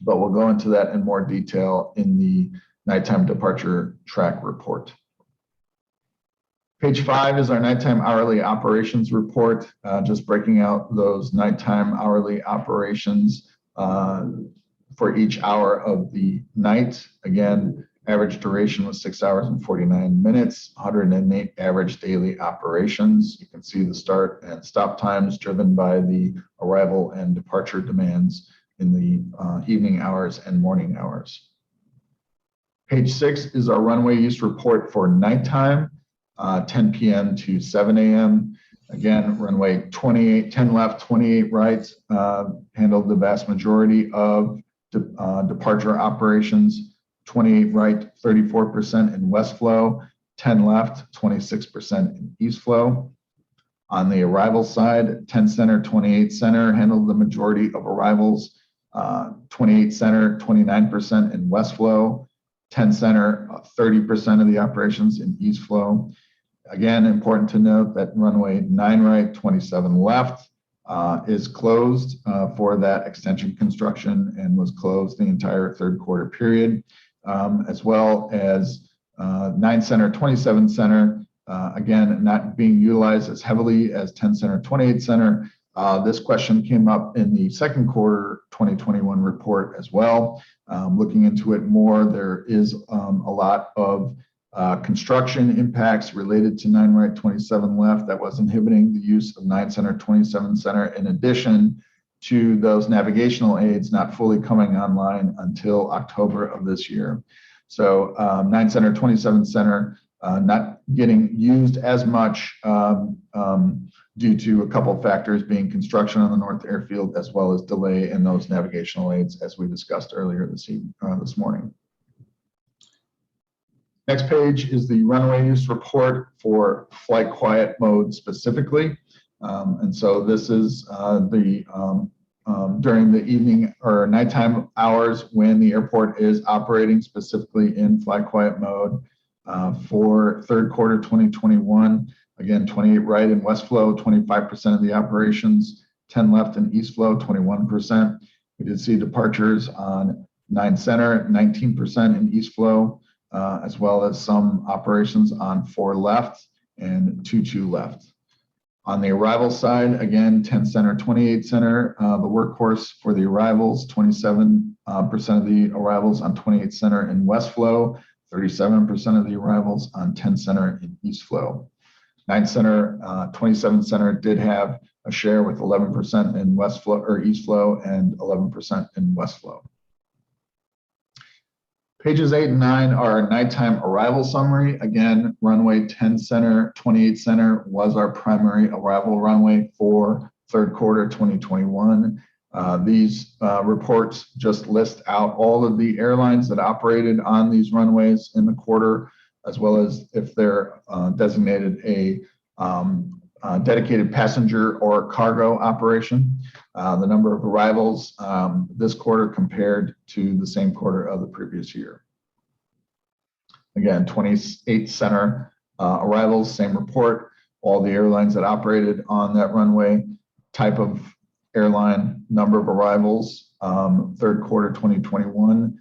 But we'll go into that in more detail in the nighttime departure track report. Page 5 is our nighttime hourly operations report, just breaking out those nighttime hourly operations for each hour of the night. Again, average duration was 6 hours and 49 minutes, 108 average daily operations. You can see the start and stop times driven by the arrival and departure demands in the evening hours and morning hours. Page 6 is our runway use report for nighttime, 10 p.m. to 7 a.m. Again, runway 28, 10 left, 28 right, handled the vast majority of departure operations. 28 right, 34% in west flow, 10 left, 26% in east flow. On the arrival side, 10 center, 28 center handled the majority of arrivals. 28 center, 29% in west flow. 10 center, 30% of the operations in east flow. Again, important to note that runway 9 right, 27 left is closed for that extension construction and was closed the entire third quarter period, as well as 9 center, 27 center, again, not being utilized as heavily as 10 center, 28 center. This question came up in the second quarter 2021 report as well. Looking into it more, there is a lot of construction impacts related to 9 right, 27 left that was inhibiting the use of 9 center, 27 center, in addition to those navigational aids not fully coming online until October of this year. So 9 center, 27 center not getting used as much due to a couple of factors, being construction on the north airfield as well as delay in those navigational aids, as we discussed earlier this morning. Next page is the runway use report for flight quiet mode specifically. And so this is during the evening or nighttime hours when the airport is operating specifically in flight quiet mode for third quarter 2021. Again, 28 right in west flow, 25% of the operations, 10 left in east flow, 21%. We did see departures on 9 center, 19% in east flow, as well as some operations on 4 left and 2 left. On the arrival side, again, 10 center, 28 center, the workhorse for the arrivals, 27% of the arrivals on 28 center in west flow, 37% of the arrivals on 10 center in east flow. 9 center, 27 center did have a share with 11% in west flow or east flow and 11% in west flow. Pages 8 and 9 are nighttime arrival summary. Again, runway 10 center, 28 center was our primary arrival runway for third quarter 2021. These reports just list out all of the airlines that operated on these runways in the quarter, as well as if they're designated a dedicated passenger or cargo operation. The number of arrivals this quarter compared to the same quarter of the previous year. Again, 28 center arrivals, same report. All the airlines that operated on that runway, type of airline, number of arrivals, third quarter 2021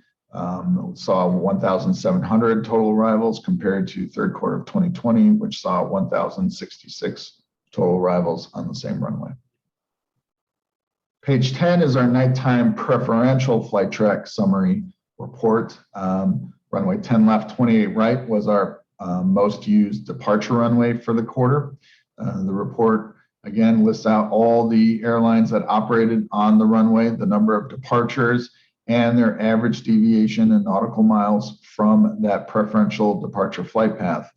saw 1,700 total arrivals compared to third quarter of 2020, which saw 1,066 total arrivals on the same runway. Page 10 is our nighttime preferential flight track summary report. Runway 10 left, 28 right was our most used departure runway for the quarter. The report Again, lists out all the airlines that operated on the runway, the number of departures, and their average deviation in nautical miles from that preferential departure flight path.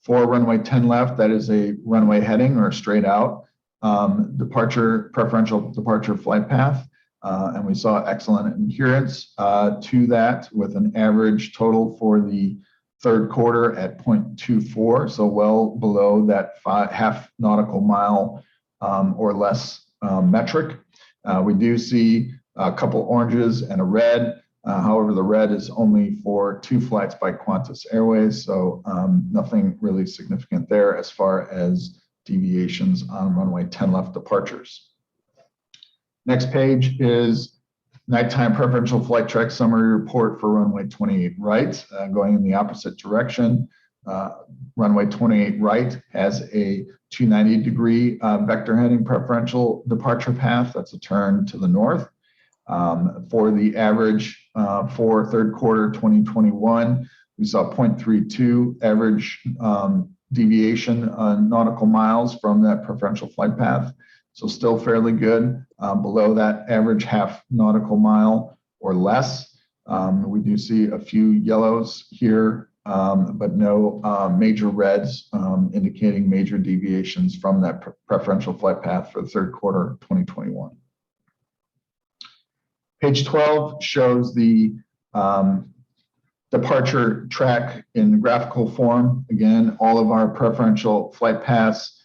For runway 10 left, that is a runway heading or straight out preferential departure flight path. And we saw excellent adherence to that with an average total for the third quarter at 0.24, so well below that half nautical mile or less metric. We do see a couple oranges and a red. However, the red is only for 2 flights by Qantas Airways, so nothing really significant there as far as deviations on runway 10 left departures. Next page is nighttime preferential flight track summary report for runway 28 right, going in the opposite direction. Runway 28 right has a 290-degree vector heading preferential departure path. That's a turn to the north. For the average for third quarter 2021, we saw 0.32 average deviation on nautical miles from that preferential flight path. So still fairly good, below that average half nautical mile or less. We do see a few yellows here, but no major reds indicating major deviations from that preferential flight path for the third quarter 2021. Page 12 shows the departure track in graphical form. Again, all of our preferential flight paths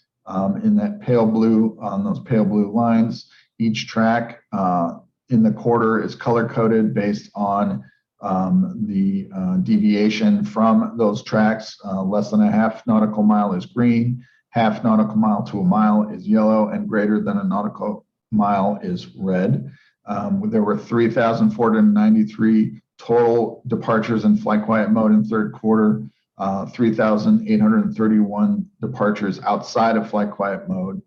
in that pale blue, on those pale blue lines. Each track in the quarter is color-coded based on the deviation from those tracks. Less than a half nautical mile is green, half nautical mile to a mile is yellow, and greater than a nautical mile is red. There were 3,493 total departures in flight quiet mode in third quarter, 3,831 departures outside of flight quiet mode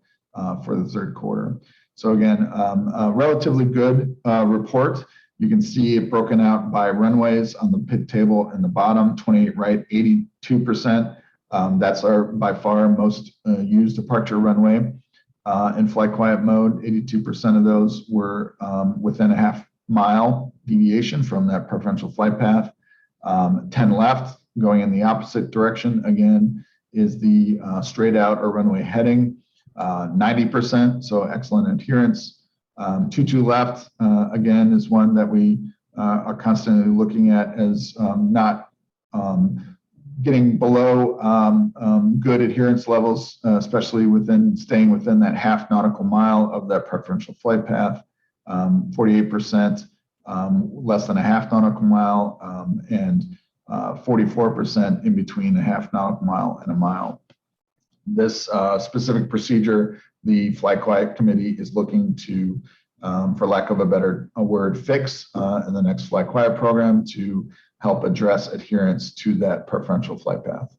for the third quarter. So again, a relatively good report. You can see it broken out by runways on the pit table in the bottom, 28 right, 82%. That's our by far most used departure runway. In flight quiet mode, 82% of those were within a half mile deviation from that preferential flight path. 10 left, going in the opposite direction, again, is the straight out or runway heading, 90%, so excellent adherence. 22 left, again, is one that we are constantly looking at as not getting below good adherence levels, especially staying within that half nautical mile of that preferential flight path. 48% less than a half nautical mile, and 44% in between a half nautical mile and a mile. This specific procedure, the Flight Quiet Committee is looking to, for lack of a better word, fix in the next Flight Quiet program to help address adherence to that preferential flight path.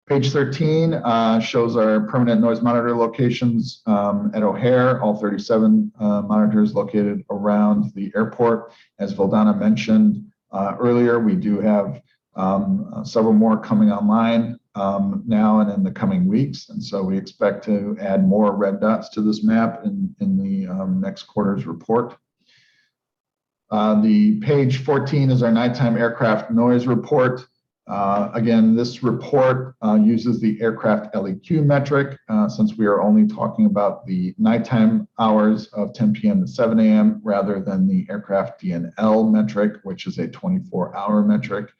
Page 13 shows our permanent noise monitor locations at O'Hare, all 37 monitors located around the airport. As Vildana mentioned earlier, we do have several more coming online now and in the coming weeks. And so we expect to add more red dots to this map in the next quarter's report. The page 14 is our nighttime aircraft noise report. Again, this report uses the aircraft LEQ metric since we are only talking about the nighttime hours of 10 p.m. to 7 a.m. rather than the aircraft DNL metric, which is a 24-hour metric.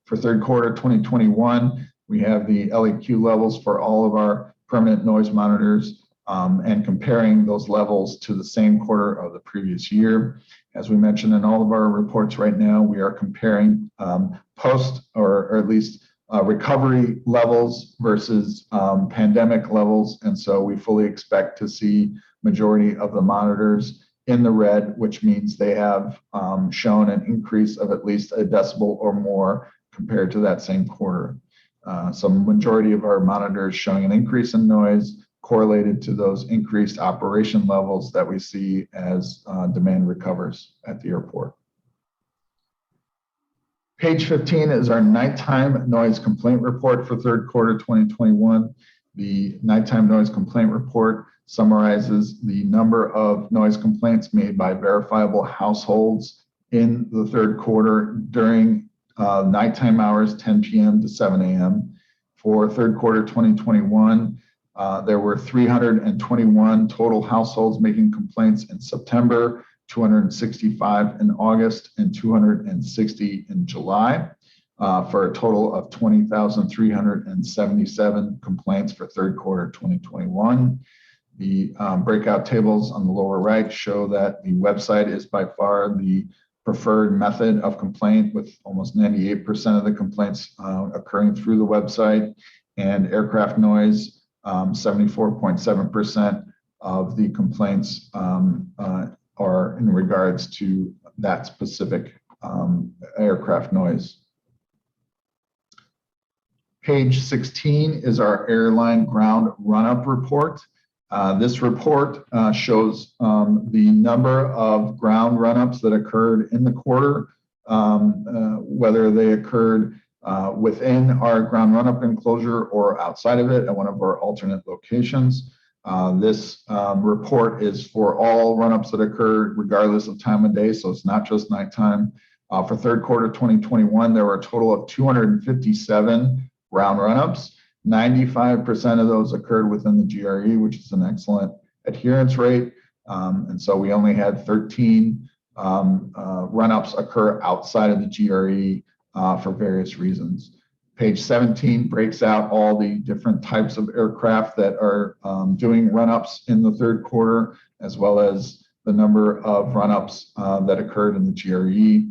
For third quarter 2021, we have the LEQ levels for all of our permanent noise monitors and comparing those levels to the same quarter of the previous year. As we mentioned in all of our reports right now, we are comparing post or at least recovery levels versus pandemic levels. And so we fully expect to see majority of the monitors in the red, which means they have shown an increase of at least a decibel or more compared to that same quarter. So majority of our monitors showing an increase in noise correlated to those increased operation levels that we see as demand recovers at the airport. Page 15 is our nighttime noise complaint report for third quarter 2021. The nighttime noise complaint report summarizes the number of noise complaints made by verifiable households in the third quarter during nighttime hours, 10 p.m. to 7 a.m. For third quarter 2021, there were 321 total households making complaints in September, 265 in August, and 260 in July, for a total of 20,377 complaints for third quarter 2021. The breakout tables on the lower right show that the website is by far the preferred method of complaint, with almost 98% of the complaints occurring through the website, and aircraft noise, 74.7% of the complaints are in regards to that specific aircraft noise. Page 16 is our airline ground run-up report. This report shows the number of ground run-ups that occurred in the quarter, whether they occurred within our ground run-up enclosure or outside of it at one of our alternate locations. This report is for all run-ups that occurred regardless of time of day, so it's not just nighttime. For third quarter 2021, there were a total of 257 ground run-ups. 95% of those occurred within the GRE, which is an excellent adherence rate. And so we only had 13 run-ups occur outside of the GRE for various reasons. Page 17 breaks out all the different types of aircraft that are doing run-ups in the third quarter, as well as the number of run-ups that occurred in the GRE.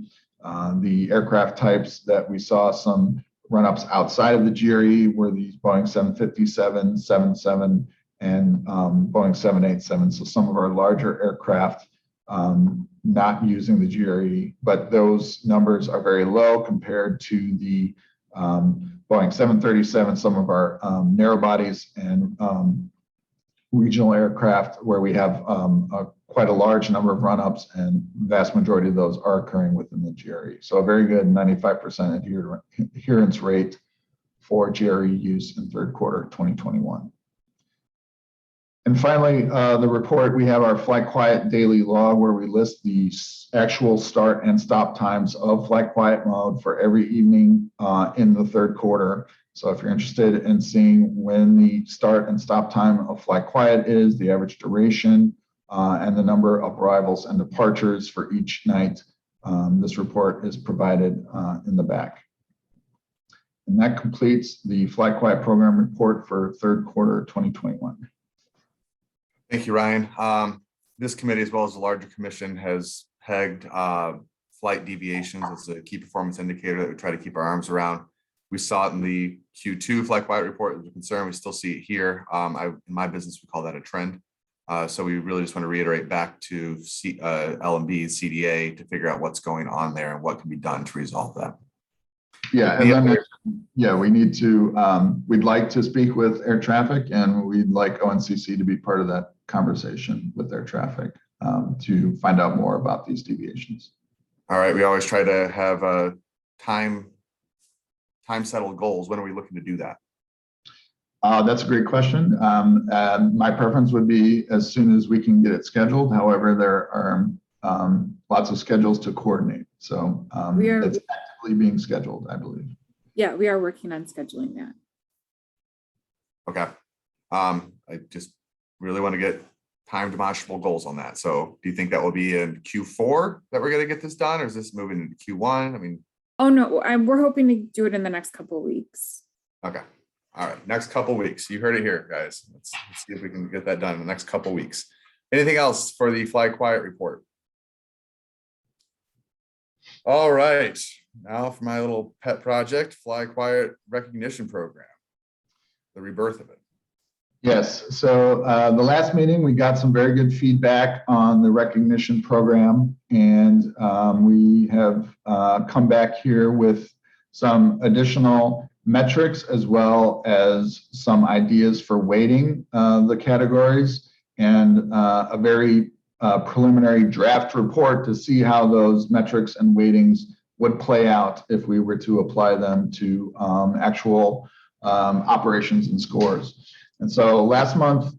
The aircraft types that we saw some run-ups outside of the GRE were these Boeing 757, 77, and Boeing 787. So some of our larger aircraft not using the GRE, but those numbers are very low compared to the Boeing 737, some of our narrow bodies and regional aircraft where we have quite a large number of run-ups, and vast majority of those are occurring within the GRE. So a very good 95% adherence rate for GRE use in third quarter 2021. And finally, the report, we have our flight quiet daily log where we list the actual start and stop times of flight quiet mode for every evening in the third quarter. So if you're interested in seeing when the start and stop time of flight quiet is, the average duration, and the number of arrivals and departures for each night, this report is provided in the back. And that completes the flight quiet program report for third quarter 2021. Thank you, Ryan. This committee, as well as the larger commission, has pegged flight deviations as a key performance indicator that we try to keep our arms around. We saw it in the Q2 flight quiet report. It was a concern. We still see it here. In my business, we call that a trend. So we really just want to reiterate back to LMB, CDA, to figure out what's going on there and what can be done to resolve that. Yeah, and then, yeah, we need to, we'd like to speak with air traffic, and we'd like ONCC to be part of that conversation with air traffic to find out more about these deviations. All right, we always try to have time settled goals. When are we looking to do that? That's a great question. My preference would be as soon as we can get it scheduled. However, there are lots of schedules to coordinate. So it's actively being scheduled, I believe. Yeah, we are working on scheduling that. Okay. I just really want to get time demonstrable goals on that. So do you think that will be in Q4 that we're going to get this done, or is this moving into Q1? I mean, oh no, we're hoping to do it in the next couple of weeks. Okay. All right. Next couple of weeks. You heard it here, guys. Let's see if we can get that done in the next couple of weeks. Anything else for the fly quiet report? All right. Now for my little pet project, fly quiet recognition program, the rebirth of it. Yes. So the last meeting, we got some very good feedback on the recognition program, and we have come back here with some additional metrics as well as some ideas for weighting the categories, and a very preliminary draft report to see how those metrics and weightings would play out if we were to apply them to actual operations and scores. And so last month,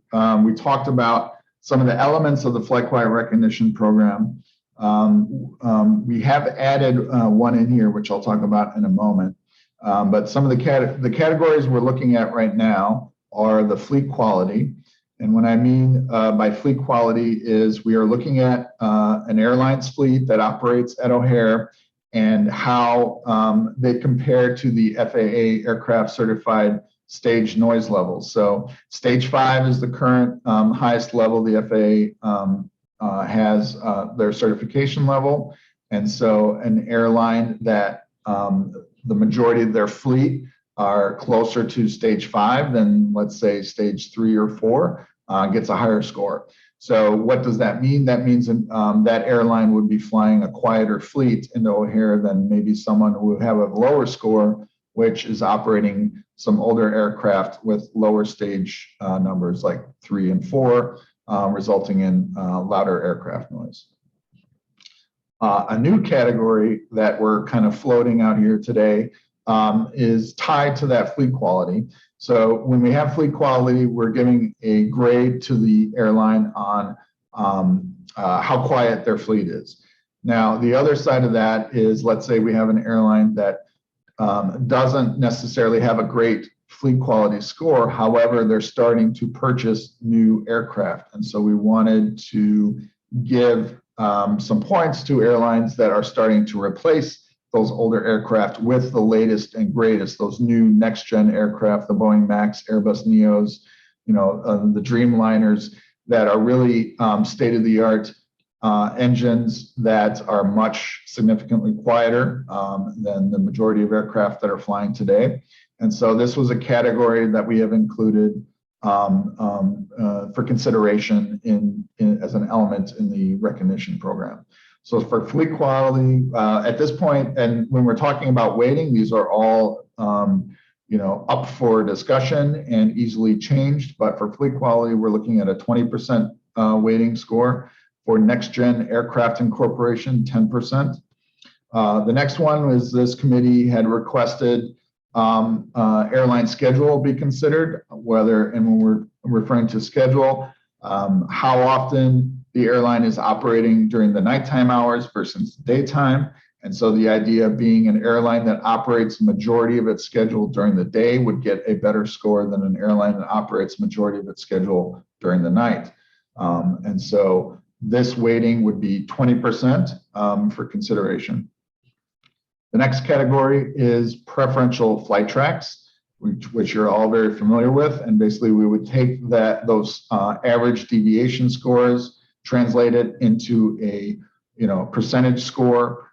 we talked about some of the elements of the flight quiet recognition program. We have added one in here, which I'll talk about in a moment. But some of the categories we're looking at right now are the fleet quality. And what I mean by fleet quality is we are looking at an airline's fleet that operates at O'Hare and how they compare to the FAA aircraft certified stage noise levels. So stage 5 is the current highest level the FAA has their certification level. And so an airline that the majority of their fleet are closer to stage 5 than, let's say, stage 3 or 4 gets a higher score. So what does that mean? That means that airline would be flying a quieter fleet into O'Hare than maybe someone who would have a lower score, which is operating some older aircraft with lower stage numbers like 3 and 4, resulting in louder aircraft noise. A new category that we're kind of floating out here today is tied to that fleet quality. So when we have fleet quality, we're giving a grade to the airline on how quiet their fleet is. Now, the other side of that is, let's say we have an airline that doesn't necessarily have a great fleet quality score. However, they're starting to purchase new aircraft. And so we wanted to give some points to airlines that are starting to replace those older aircraft with the latest and greatest, those new next gen aircraft, the Boeing Max, Airbus Neos, the Dreamliners that are really state of the art engines that are much significantly quieter than the majority of aircraft that are flying today. And so this was a category that we have included for consideration as an element in the recognition program. So for fleet quality, at this point, and when we're talking about weighting, these are all up for discussion and easily changed. But for fleet quality, we're looking at a 20% weighting score. For next gen aircraft incorporation, 10%. The next one is this committee had requested airline schedule be considered, and when we're referring to schedule, how often the airline is operating during the nighttime hours versus daytime. And so the idea being an airline that operates majority of its schedule during the day would get a better score than an airline that operates majority of its schedule during the night. And so this weighting would be 20% for consideration. The next category is preferential flight tracks, which you're all very familiar with. And basically we would take those average deviation scores, translate it into a percentage score,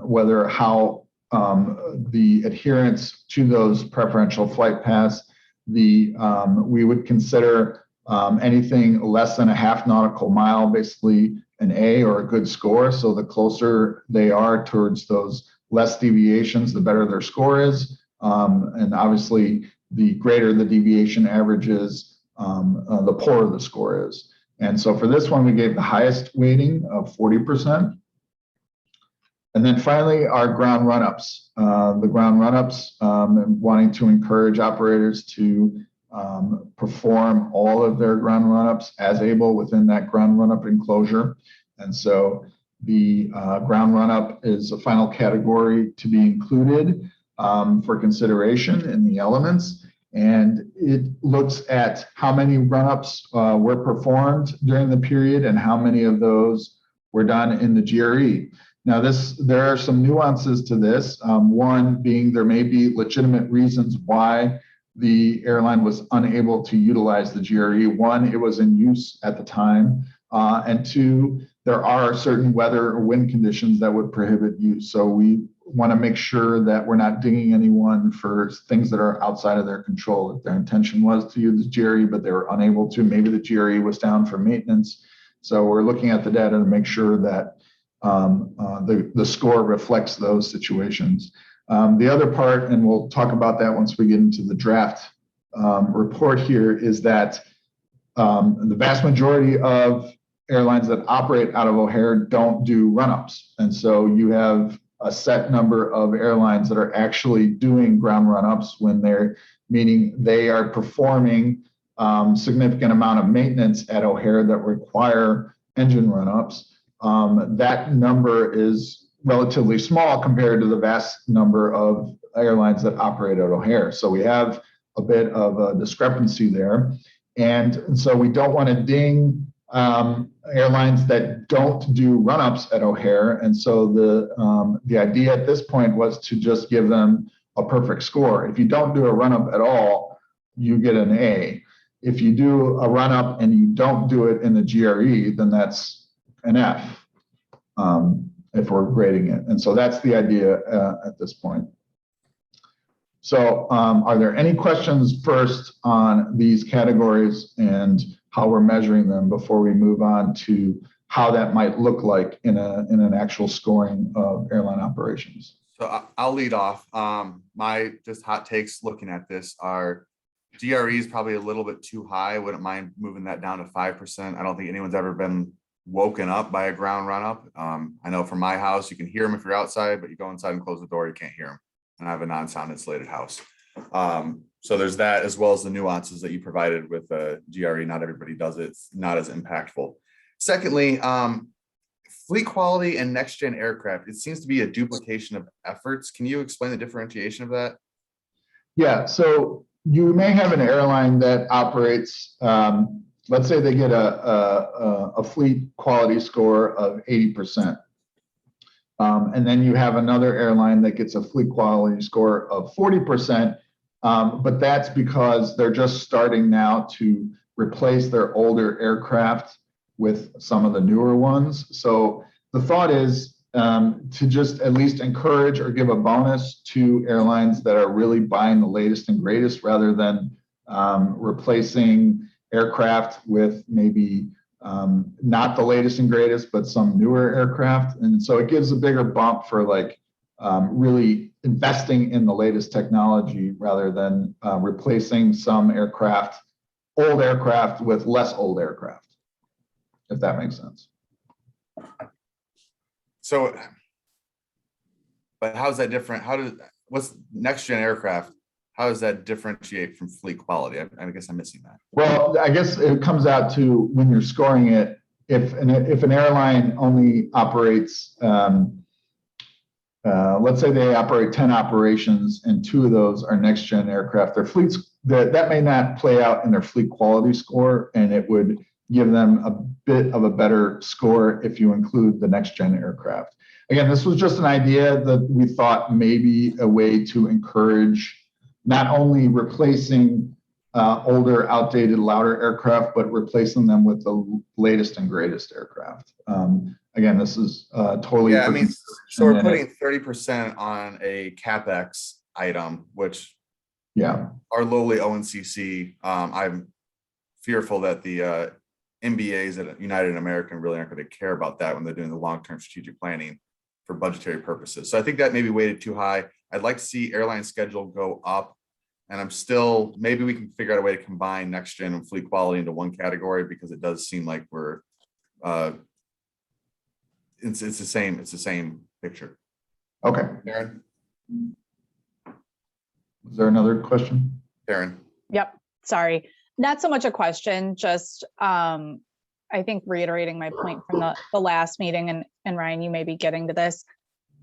whether how the adherence to those preferential flight paths, we would consider anything less than a half nautical mile, basically an A or a good score. So the closer they are towards those less deviations, the better their score is. And obviously, the greater the deviation average is, the poorer the score is. And so for this one, we gave the highest weighting of 40%. And then finally, our ground run-ups. The ground run-ups, wanting to encourage operators to perform all of their ground run-ups as able within that ground run-up enclosure. And so the ground run-up is a final category to be included for consideration in the elements. And it looks at how many run-ups were performed during the period and how many of those were done in the GRE. Now, there are some nuances to this. One being there may be legitimate reasons why the airline was unable to utilize the GRE. One, it was in use at the time. And two, there are certain weather or wind conditions that would prohibit use. So we want to make sure that we're not dinging anyone for things that are outside of their control. If their intention was to use the GRE, but they were unable to, maybe the GRE was down for maintenance. So we're looking at the data to make sure that the score reflects those situations. The other part, and we'll talk about that once we get into the draft report here, is that the vast majority of airlines that operate out of O'Hare don't do run-ups. And so you have a set number of airlines that are actually doing ground run-ups when meaning they are performing significant amount of maintenance at O'Hare that require engine run-ups. That number is relatively small compared to the vast number of airlines that operate at O'Hare. So we have a bit of a discrepancy there. And so we don't want to ding airlines that don't do run-ups at O'Hare. And so the idea at this point was to just give them a perfect score. If you don't do a run-up at all, you get an A. If you do a run-up and you don't do it in the GRE, then that's an F, if we're grading it. And so that's the idea at this point. So are there any questions first on these categories and how we're measuring them before we move on to how that might look like in an actual scoring of airline operations? So I'll lead off. My just hot takes looking at this are GRE is probably a little bit too high. I wouldn't mind moving that down to 5%. I don't think anyone's ever been woken up by a ground run up. I know from my house, you can hear them if you're outside, but you go inside and close the door, you can't hear them. And I have a non-sound insulated house. So there's that, as well as the nuances that you provided with GRE. Not everybody does it. It's not as impactful. Secondly, fleet quality and next gen aircraft, it seems to be a duplication of efforts. Can you explain the differentiation of that? Yeah, so you may have an airline that operates, let's say they get a fleet quality score of 80%. And then you have another airline that gets a fleet quality score of 40%, but that's because they're just starting now to replace their older aircraft with some of the newer ones. So the thought is to just at least encourage or give a bonus to airlines that are really buying the latest and greatest rather than replacing aircraft with maybe not the latest and greatest, but some newer aircraft. And so it gives a bigger bump for like really investing in the latest technology rather than replacing some aircraft, old aircraft with less old aircraft, if that makes sense. So, but how's that different? What's next gen aircraft? How does that differentiate from fleet quality? I guess I'm missing that. Well, I guess it comes out to when you're scoring it, if an airline only operates, let's say they operate 10 operations and 2 of those are next gen aircraft, their fleets, that may not play out in their fleet quality score, and it would give them a bit of a better score if you include the next gen aircraft. Again, this was just an idea that we thought maybe a way to encourage not only replacing older, outdated, louder aircraft, but replacing them with the latest and greatest aircraft. Again, this is totally. Yeah, I mean, so we're putting 30% on a CapEx item, which are lowly ONCC. I'm fearful that the MBAs at United and American really aren't going to care about that when they're doing the long-term strategic planning for budgetary purposes. So I think that may be weighted too high. I'd like to see airline schedule go up, and I'm still, maybe we can figure out a way to combine next gen and fleet quality into one category, because it does seem like we're it's the same picture. Okay. Aaron? Is there another question? Aaron? Yep. Sorry. Not so much a question, just I think reiterating my point from the last meeting, and Ryan, you may be getting to this.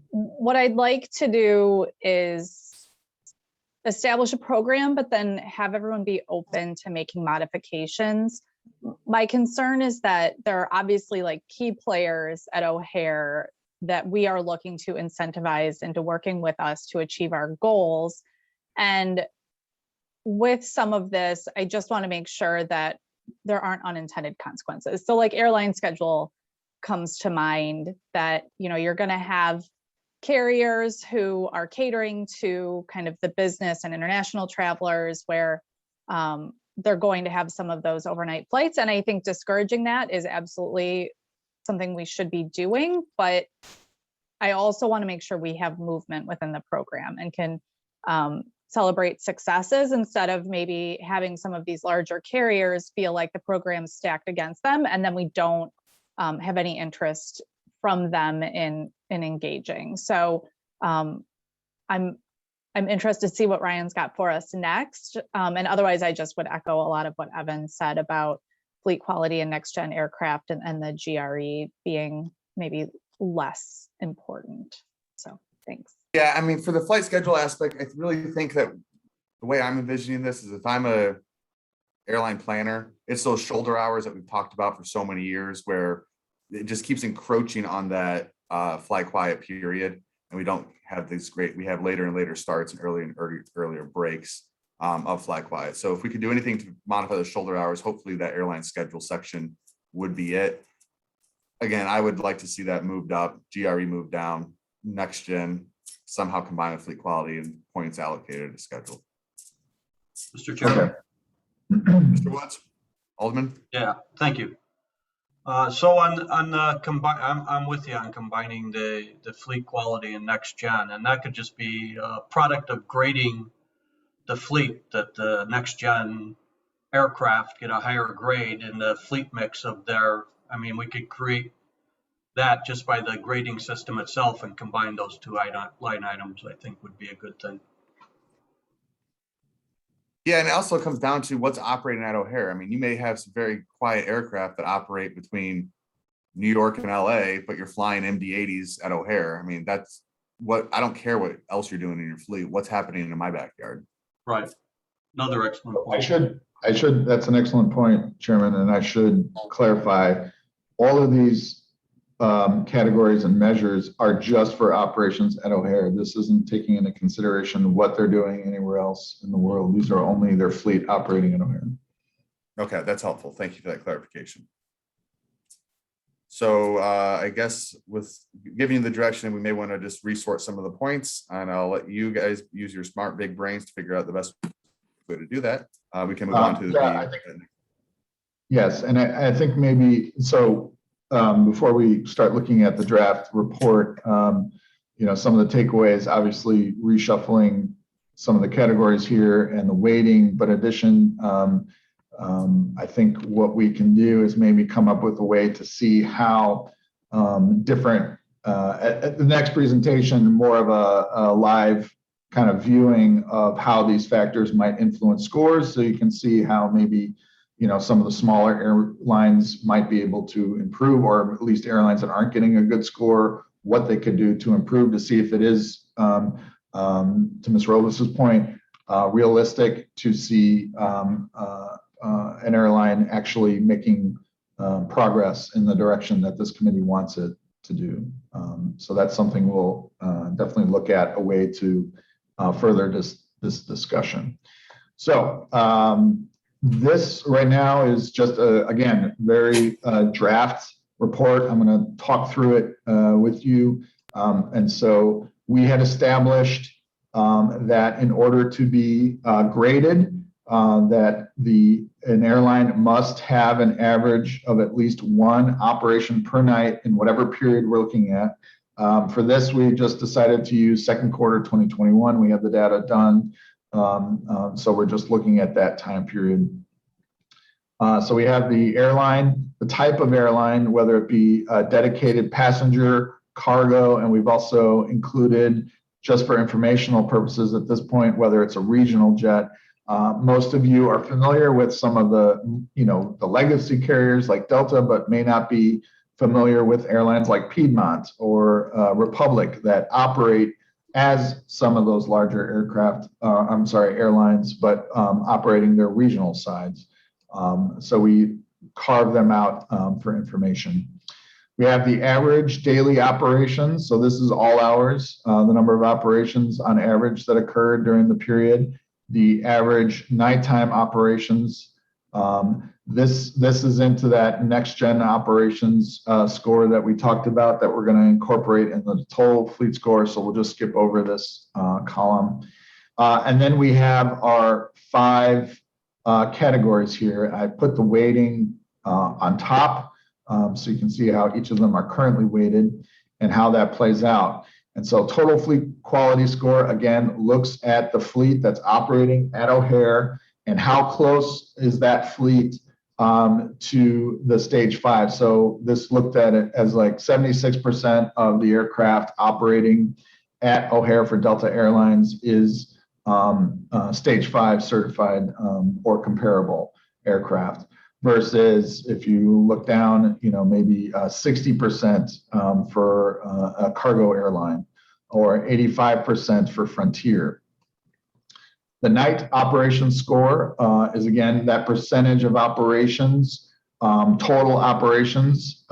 What I'd like to do is establish a program, but then have everyone be open to making modifications. My concern is that there are obviously like key players at O'Hare that we are looking to incentivize into working with us to achieve our goals. And with some of this, I just want to make sure that there aren't unintended consequences. So like airline schedule comes to mind, that, you know, you're going to have carriers who are catering to kind of the business and international travelers where they're going to have some of those overnight flights. And I think discouraging that is absolutely something we should be doing. But I also want to make sure we have movement within the program and can celebrate successes instead of maybe having some of these larger carriers feel like the program's stacked against them, and then we don't have any interest from them in engaging. So I I'm interested to see what Ryan's got for us next. And otherwise, I just would echo a lot of what Evan said about fleet quality and next gen aircraft and the GRE being maybe less important. So thanks. Yeah, I mean, for the flight schedule aspect, I really think that the way I'm envisioning this is if I'm a airline planner, it's those shoulder hours that we've talked about for so many years where it just keeps encroaching on that fly quiet period. And we don't have these we have later and later starts and earlier breaks of fly quiet. So if we could do anything to modify the shoulder hours, hopefully that airline schedule section would be it. Again, I would like to see that moved up, GRE moved down, next gen somehow combined with fleet quality and points allocated to schedule. Mr. Chairman. Mr. Woods, Alderman. Yeah, thank you. So on the I'm with you on combining the fleet quality and next gen, and that could just be a product of grading the fleet, that the next gen aircraft get a higher grade in the fleet mix of their. I mean, we could create that just by the grading system itself and combine those two line items. I think would be a good thing. Yeah, and it also comes down to what's operating at O'Hare. I mean, you may have some very quiet aircraft that operate between New York and LA, but you're flying MD-80s at O'Hare. I mean, that's what, I don't care what else you're doing in your fleet. What's happening in my backyard? Right. Another excellent point. I should, that's an excellent point, Chairman, and I should clarify, all of these categories and measures are just for operations at O'Hare. This isn't taking into consideration what they're doing anywhere else in the world. These are only their fleet operating at O'Hare. Okay, that's helpful. Thank you for that clarification. So I guess with giving you the direction, we may want to just resort some of the points, and I'll let you guys use your smart big brains to figure out the best way to do that. We can move on to yes, and I think maybe so. Before we start looking at the draft report, you know, some of the takeaways, obviously reshuffling some of the categories here and the weighting, but addition, I think what we can do is maybe come up with a way to see how different, at the next presentation, more of a live kind of viewing of how these factors might influence scores. So you can see how maybe, you know, some of the smaller airlines might be able to improve, or at least airlines that aren't getting a good score, what they could do to improve, to see if it is, to Ms. Rovis's point, realistic to see an airline actually making progress in the direction that this committee wants it to do. So that's something we'll definitely look at, a way to further this discussion. So this right now is just again, very draft report. I'm going to talk through it with you. And so we had established that in order to be graded, that an airline must have an average of at least one operation per night in whatever period we're looking at. For this, we just decided to use second quarter 2021. We have the data done. So we're just looking at that time period. So we have the airline, the type of airline, whether it be a dedicated passenger, cargo, and we've also included, just for informational purposes at this point, whether it's a regional jet. Most of you are familiar with some of the, you know, the legacy carriers like Delta, but may not be familiar with airlines like Piedmont or Republic that operate as some of those larger airlines, but operating their regional sides. So we carve them out for information. We have the average daily operations. So this is all hours, the number of operations on average that occurred during the period. The average nighttime operations. This is into that next gen operations score that we talked about, that we're going to incorporate in the total fleet score. So we'll just skip over this column. And then we have our 5 categories here. I put the weighting on top, so you can see how each of them are currently weighted and how that plays out. And so total fleet quality score, again, looks at the fleet that's operating at O'Hare and how close is that fleet to the stage 5. So this looked at it as like 76% of the aircraft operating at O'Hare for Delta Airlines is stage 5 certified or comparable aircraft, versus if you look down, maybe 60% for a cargo airline, or 85% for Frontier. The night operations score is, again, that percentage of operations, total operations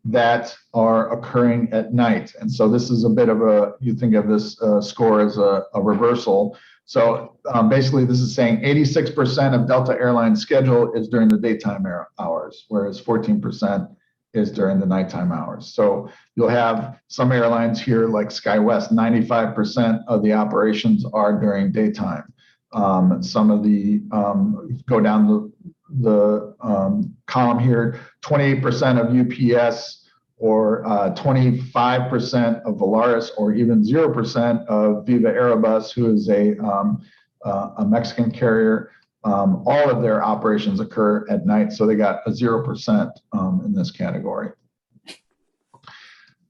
that are occurring at night. And so this is a bit of you think of this score as a reversal. So basically this is saying 86% of Delta Airlines schedule is during the daytime hours, whereas 14% is during the nighttime hours. So you'll have some airlines here like SkyWest, 95% of the operations are during daytime. Some of the, go down the column here, 28% of UPS, or 25% of Volaris, or even 0% of Viva Aerobus, who is a Mexican carrier. All of their operations occur at night, so they got a 0% in this category.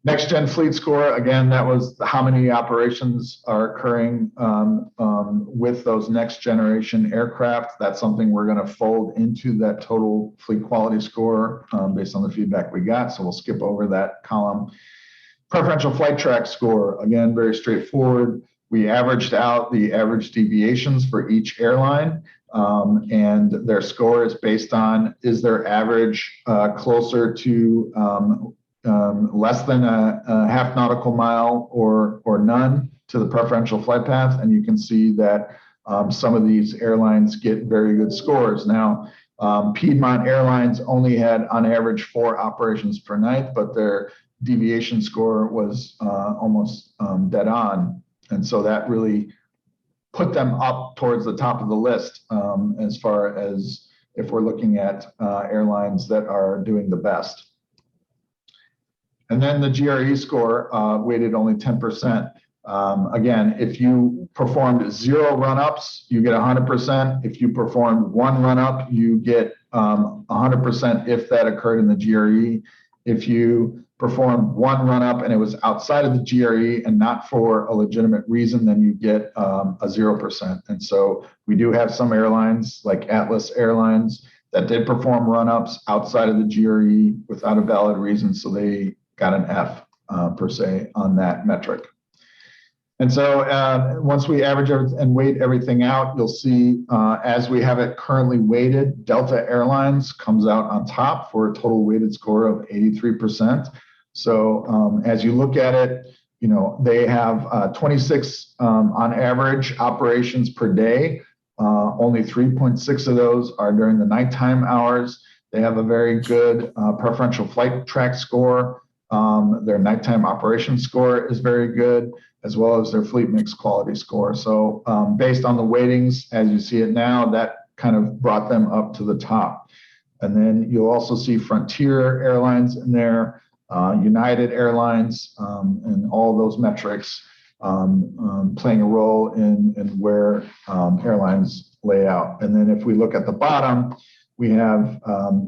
Next gen fleet score, again, that was how many operations are occurring with those next generation aircraft. That's something we're going to fold into that total fleet quality score based on the feedback we got. So we'll skip over that column. Preferential flight track score, again, very straightforward. We averaged out the average deviations for each airline, and their score is based on, is their average closer to less than a half nautical mile or none to the preferential flight path. And you can see that some of these airlines get very good scores. Now, Piedmont Airlines only had on average 4 operations per night, but their deviation score was almost dead on. And so that really put them up towards the top of the list as far as if we're looking at airlines that are doing the best. And then the GRE score weighted only 10%. Again, if you performed 0 run-ups, you get 100%. If you performed 1 run-up, you get 100% if that occurred in the GRE. If you performed 1 run-up and it was outside of the GRE and not for a legitimate reason, then you get a 0%. And so we do have some airlines like Atlas Airlines that did perform run-ups outside of the GRE without a valid reason, so they got an F per se on that metric. And so once we average and weight everything out, you'll see as we have it currently weighted, Delta Airlines comes out on top for a total weighted score of 83%. So as you look at it, they have 26 on average operations per day. Only 3.6 of those are during the nighttime hours. They have a very good preferential flight track score. Their nighttime operation score is very good, as well as their fleet mix quality score. So based on the weightings, as you see it now, that kind of brought them up to the top. And then you'll also see Frontier Airlines in there, United Airlines, and all those metrics playing a role in where airlines lay out. And then if we look at the bottom, we have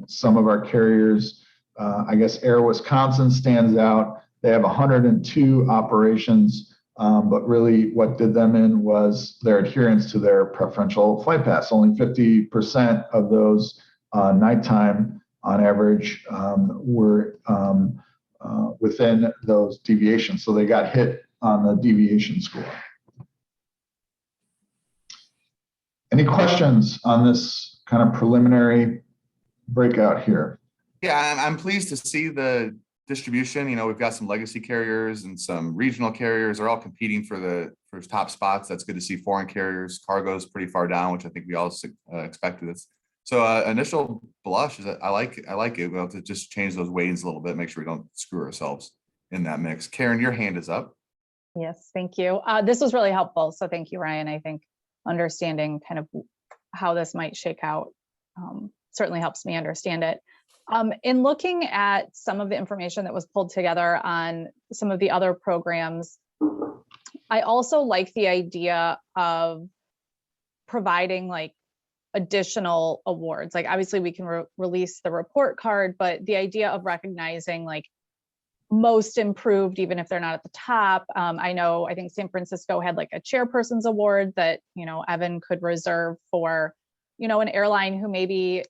some of our carriers. I guess Air Wisconsin stands out. They have 102 operations, but really what did them in was their adherence to their preferential flight paths. Only 50% of those nighttime on average were within those deviations. So they got hit on the deviation score. Any questions on this kind of preliminary breakout here? Yeah, I'm pleased to see the distribution. We've got some legacy carriers and some regional carriers are all competing for top spots. That's good to see. Foreign carriers, cargo's pretty far down, which I think we all expected. So initial blush is that I like it. We'll have to just change those weightings a little bit, make sure we don't screw ourselves in that mix. Karen, your hand is up. Yes, thank you. This was really helpful. So thank you, Ryan. I think understanding kind of how this might shake out certainly helps me understand it. In looking at some of the information that was pulled together on some of the other programs, I also like the idea of providing like additional awards. Like obviously we can release the report card, but the idea of recognizing like most improved, even if they're not at the top. I think San Francisco had like a chairperson's award that, Evan could reserve for, an airline who maybe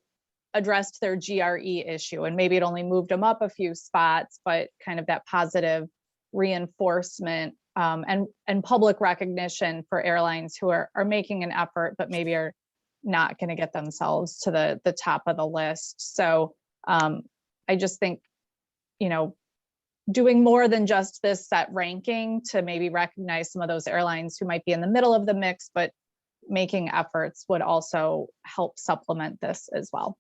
addressed their GRE issue, and maybe it only moved them up a few spots, but kind of that positive reinforcement and public recognition for airlines who are making an effort, but maybe are not going to get themselves to the top of the list. So I just think, doing more than just this set ranking to maybe recognize some of those airlines who might be in the middle of the mix, but making efforts would also help supplement this as well.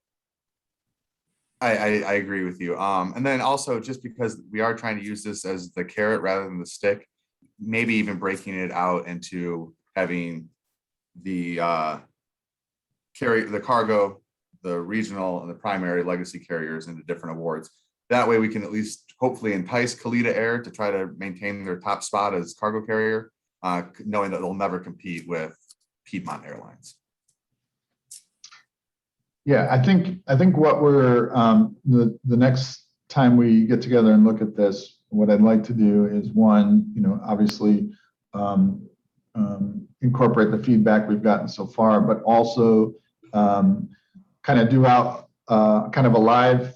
I agree with you. And then also, just because we are trying to use this as the carrot rather than the stick, maybe even breaking it out into having the cargo, the regional, and the primary legacy carriers into different awards. That way we can at least hopefully entice Kalita Air to try to maintain their top spot as cargo carrier, knowing that they'll never compete with Piedmont Airlines. Yeah, I think what we're, the next time we get together and look at this, what I'd like to do is one, obviously incorporate the feedback we've gotten so far, but also kind of do out kind of a live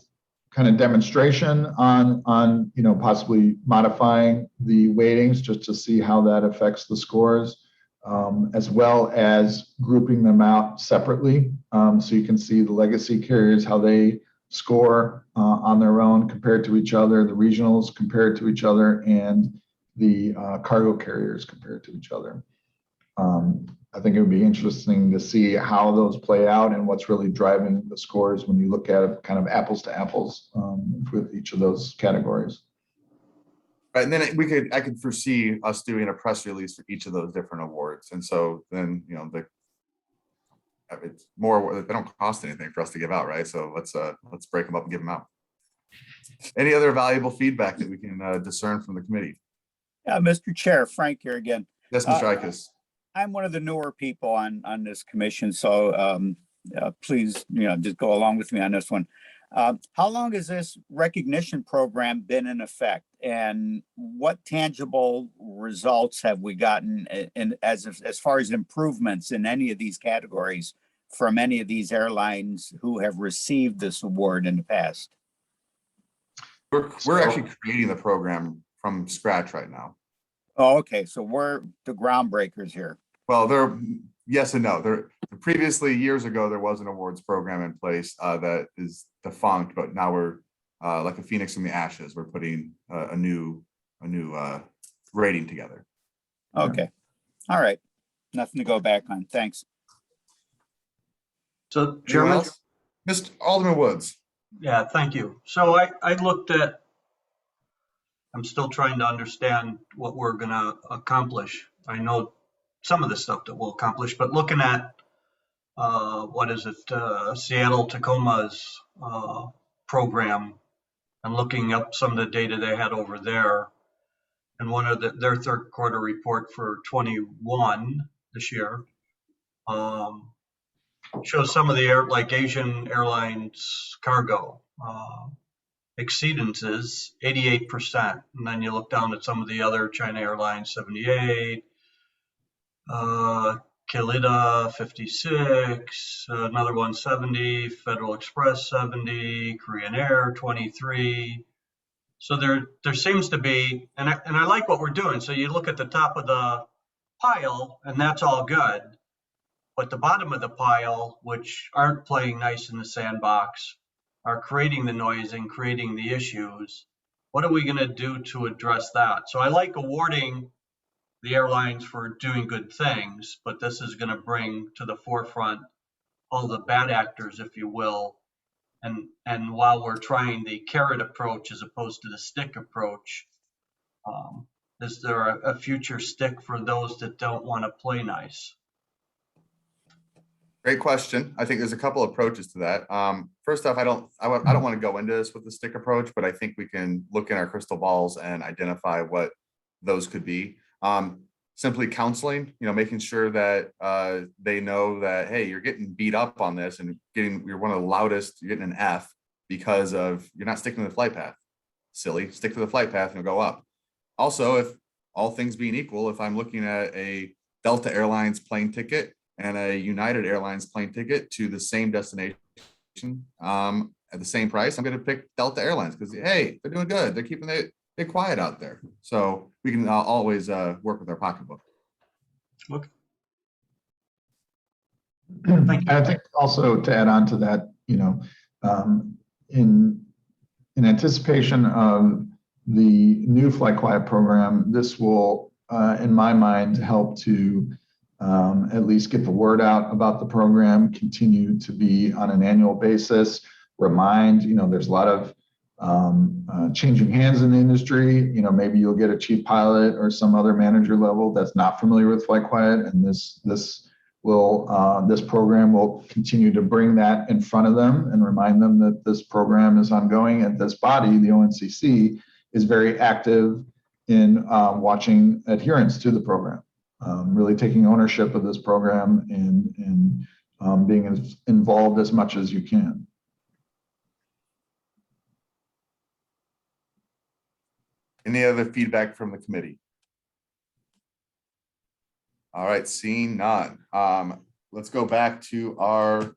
kind of demonstration on possibly modifying the weightings just to see how that affects the scores, as well as grouping them out separately. So you can see the legacy carriers, how they score on their own compared to each other, the regionals compared to each other, and the cargo carriers compared to each other. I think it would be interesting to see how those play out and what's really driving the scores when you look at it kind of apples to apples with each of those categories. Right, and then I could foresee us doing a press release for each of those different awards, and so then it's more, they don't cost anything for us to give out, right? So let's break them up and give them out. Any other valuable feedback that we can discern from the committee? Yeah, Mr. Chair, Frank here again. Yes, Mr. Ickes. I'm one of the newer people on this commission, so please, just go along with me on this one. How long has this recognition program been in effect, and what tangible results have we gotten as far as improvements in any of these categories from any of these airlines who have received this award in the past? We're actually creating the program from scratch right now. Oh, okay. So we're the groundbreakers here. Well, yes and no. Previously, years ago, there was an awards program in place that is defunct, but now we're like a phoenix from the ashes. We're putting a new rating together. Okay. All right. Nothing to go back on. Thanks. So, Chairman, Mr. Alderman Woods. Yeah, thank you. So I looked at, I'm still trying to understand what we're going to accomplish. I know some of the stuff that we'll accomplish, but looking at, Seattle Tacoma's program, and looking up some of the data they had over there, and one of their third quarter report for 21 this year shows some of the like Asian Airlines cargo exceedances 88%, and then you look down at some of the other China Airlines 78, Kalita 56, another one 70, Federal Express 70, Korean Air 23. So there seems to be, and I like what we're doing. So you look at the top of the pile, and that's all good. But the bottom of the pile, which aren't playing nice in the sandbox, are creating the noise and creating the issues. What are we going to do to address that? So I like awarding the airlines for doing good things, but this is going to bring to the forefront all the bad actors, if you will. And while we're trying the carrot approach as opposed to the stick approach, is there a future stick for those that don't want to play nice? Great question. I think there's a couple approaches to that. First off, I don't want to go into this with the stick approach, but I think we can look in our crystal balls and identify what those could be. Simply counseling, making sure that they know that, hey, you're getting beat up on this and you're one of the loudest, you're getting an F because of you're not sticking to the flight path. silly, stick to the flight path and it'll go up. Also, if all things being equal, if I'm looking at a Delta Airlines plane ticket and a United Airlines plane ticket to the same destination at the same price, I'm going to pick Delta Airlines because, hey, they're doing good. They're keeping it quiet out there. So we can always work with our pocketbook. Okay. I think also to add on to that, in anticipation of the new Flight Quiet program, this will, in my mind, help to at least get the word out about the program, continue to be on an annual basis, remind, there's a lot of changing hands in the industry. Maybe you'll get a chief pilot or some other manager level that's not familiar with Flight Quiet, and this program will continue to bring that in front of them and remind them that this program is ongoing, and this body, the ONCC, is very active in watching adherence to the program, really taking ownership of this program and being involved as much as you can. Any other feedback from the committee? All right, seeing none. Let's go back to our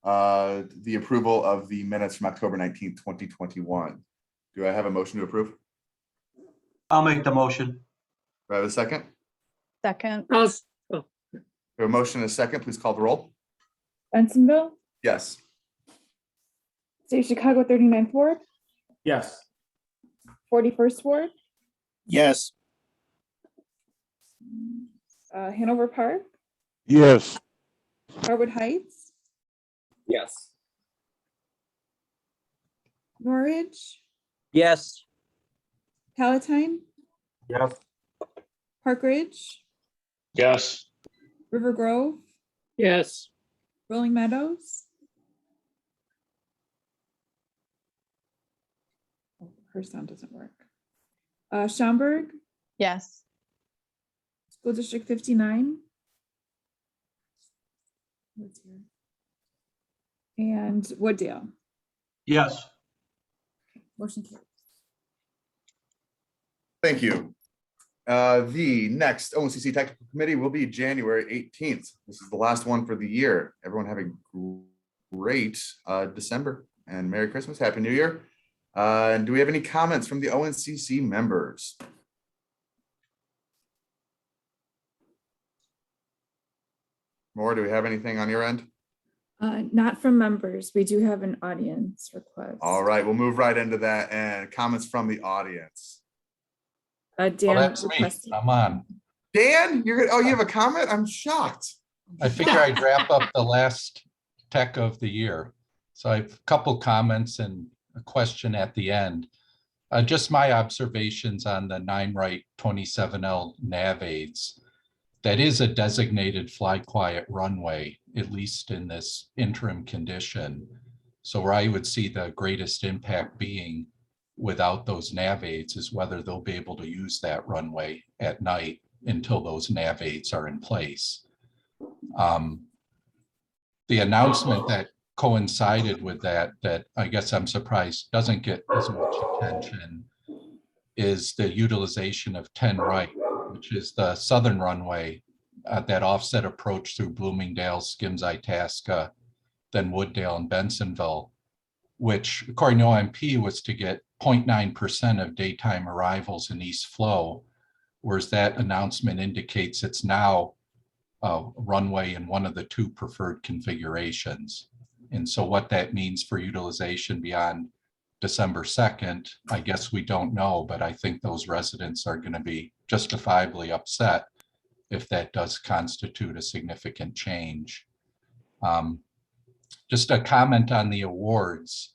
the approval of the minutes from October 19th, 2021. Do I have a motion to approve? I'll make the motion. Do I have a second? Second. We have a motion and a second. Please call the roll. Bensonville, Yes. State of Chicago 39th Ward, Yes. 41st Ward, Yes. Hanover Park, Yes. Harwood Heights, Yes. Norridge, Yes. Palatine, Yes. Park Ridge, Yes. River Grove, Yes. Rolling Meadows. Oh, her sound doesn't work. Schaumburg, Yes. School District 59. What's here? And Wooddale. Yes. Motion carries. Thank you. The next ONCC Technical Committee will be January 18th. This is the last one for the year. Everyone have a great December and Merry Christmas, Happy New Year. And do we have any comments from the ONCC members? Maura, do we have anything on your end? Not from members. We do have an audience request. All right, we'll move right into that and comments from the audience. Dan That's me. requested. I'm on. Dan, you're good. Oh, you have a comment? I'm shocked. I figure I'd wrap up the last tech of the year. So I have a couple comments and a question at the end. Just my observations on the 9 right 27L nav aids. That is a designated fly quiet runway, at least in this interim condition. So where I would see the greatest impact being without those nav aids is whether they'll be able to use that runway at night until those nav aids are in place. The announcement that coincided with that I guess I'm surprised doesn't get as much attention is the utilization of 10 right, which is the southern runway, that offset approach through Bloomingdale, Skims, Itasca, then Wooddale and Bensonville, which according to OMP was to get 0.9% of daytime arrivals in East Flow, whereas that announcement indicates it's now a runway in one of the 2 preferred configurations. And so what that means for utilization beyond December 2nd, I guess we don't know, but I think those residents are going to be justifiably upset if that does constitute a significant change. Just a comment on the awards.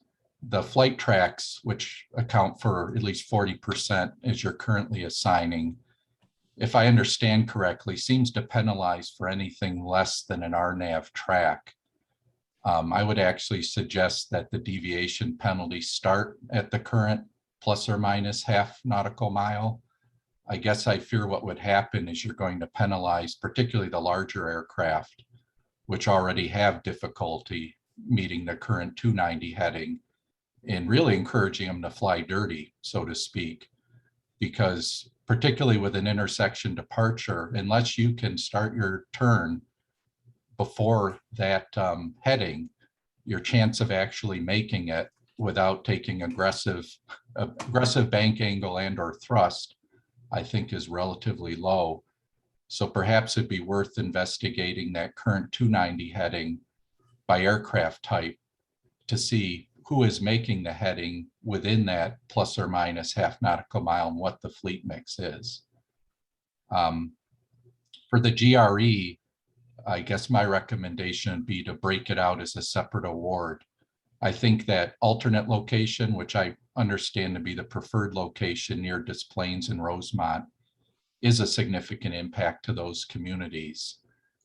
The flight tracks, which account for at least 40% as you're currently assigning, if I understand correctly, seems to penalize for anything less than an RNAV track. I would actually suggest that the deviation penalties start at the current plus or minus half nautical mile. I guess I fear what would happen is you're going to penalize particularly the larger aircraft, which already have difficulty meeting the current 290 heading. and really encouraging them to fly dirty, so to speak, because particularly with an intersection departure, unless you can start your turn before that heading, your chance of actually making it without taking aggressive bank angle and or thrust, I think is relatively low. So perhaps it'd be worth investigating that current 290 heading by aircraft type to see who is making the heading within that plus or minus half nautical mile and what the fleet mix is. For the GRE, I guess my recommendation would be to break it out as a separate award. I think that alternate location, which I understand to be the preferred location near Des Plaines and Rosemont, is a significant impact to those communities.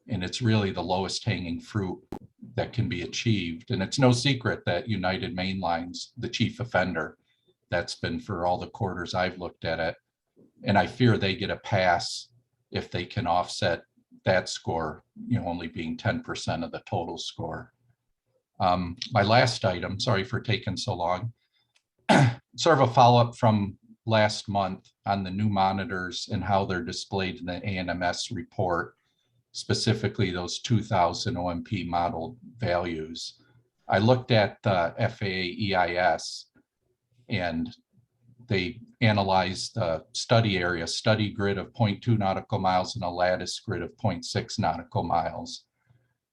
And it's really the lowest hanging fruit that can be achieved. And it's no secret that United Mainline's the chief offender. That's been for all the quarters I've looked at it. And I fear they get a pass if they can offset that score, only being 10% of the total score. My last item, sorry for taking so long, sort of a follow-up from last month on the new monitors and how they're displayed in the ANMS report, specifically those 2000 OMP model values. I looked at the FAA EIS and they analyzed the study area, study grid of 0.2 nautical miles and a lattice grid of 0.6 nautical miles.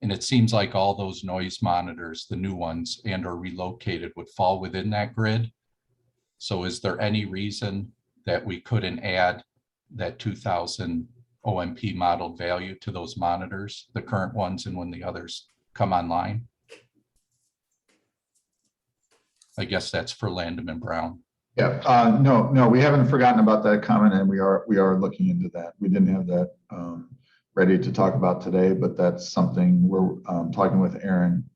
And it seems like all those noise monitors, the new ones and or relocated, would fall within that grid. So is there any reason that we couldn't add that 2000 OMP modeled value to those monitors, the current ones, and when the others come online? I guess that's for Landon and Brown. Yeah, no, we haven't forgotten about that comment, and we are looking into that. We didn't have that ready to talk about today, but that's something we're talking with Aaron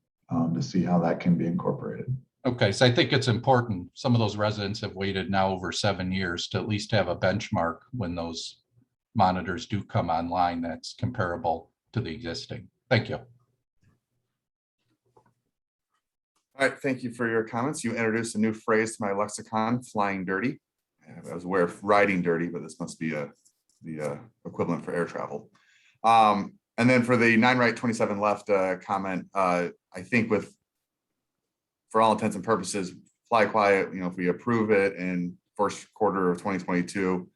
to see how that can be incorporated. Okay, so I think it's important. Some of those residents have waited now over 7 years to at least have a benchmark when those monitors do come online that's comparable to the existing. Thank you. All right, thank you for your comments. You introduced a new phrase to my lexicon, flying dirty. I was aware of riding dirty, but this must be the equivalent for air travel. And then for the 9 right, 27 left comment, I think for all intents and purposes, fly quiet, if we approve it in first quarter of 2022,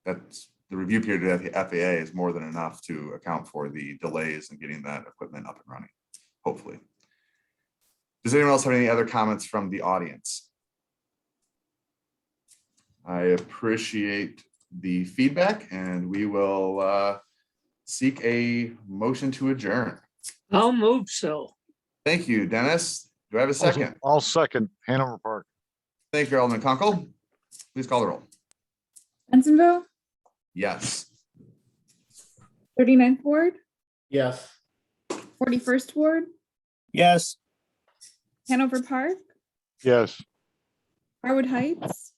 that's the review period of the FAA is more than enough to account for the delays in getting that equipment up and running, hopefully. Does anyone else have any other comments from the audience? I appreciate the feedback, and we will seek a motion to adjourn. I'll move so. Thank you, Dennis. Do I have a second? I'll second. Hanover Park. Thank you, Alderman Kunkel. Please call the roll. Bensonville, Yes. 39th Ward, Yes. 41st Ward, Yes. Hanover Park, Yes. Harwood Heights,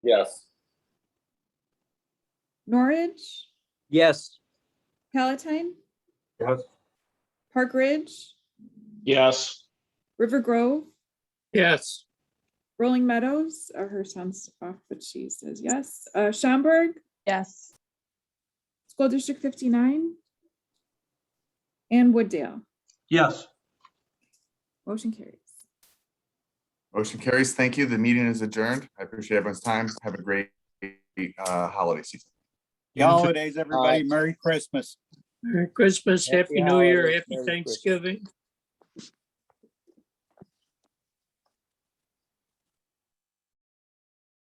Yes. Norridge, Yes. Palatine, Yes. Park Ridge, Yes. River Grove, Yes. Rolling Meadows, her sounds off, but she says yes. Schaumburg, Yes. School District 59, and Wooddale. Yes. Motion carries. Motion carries. Thank you. The meeting is adjourned. I appreciate everyone's time. Have a great holiday season. Happy holidays, everybody. Merry Christmas. Merry Christmas, Happy Happy New Year, holidays, Happy Merry Christmas. Thanksgiving.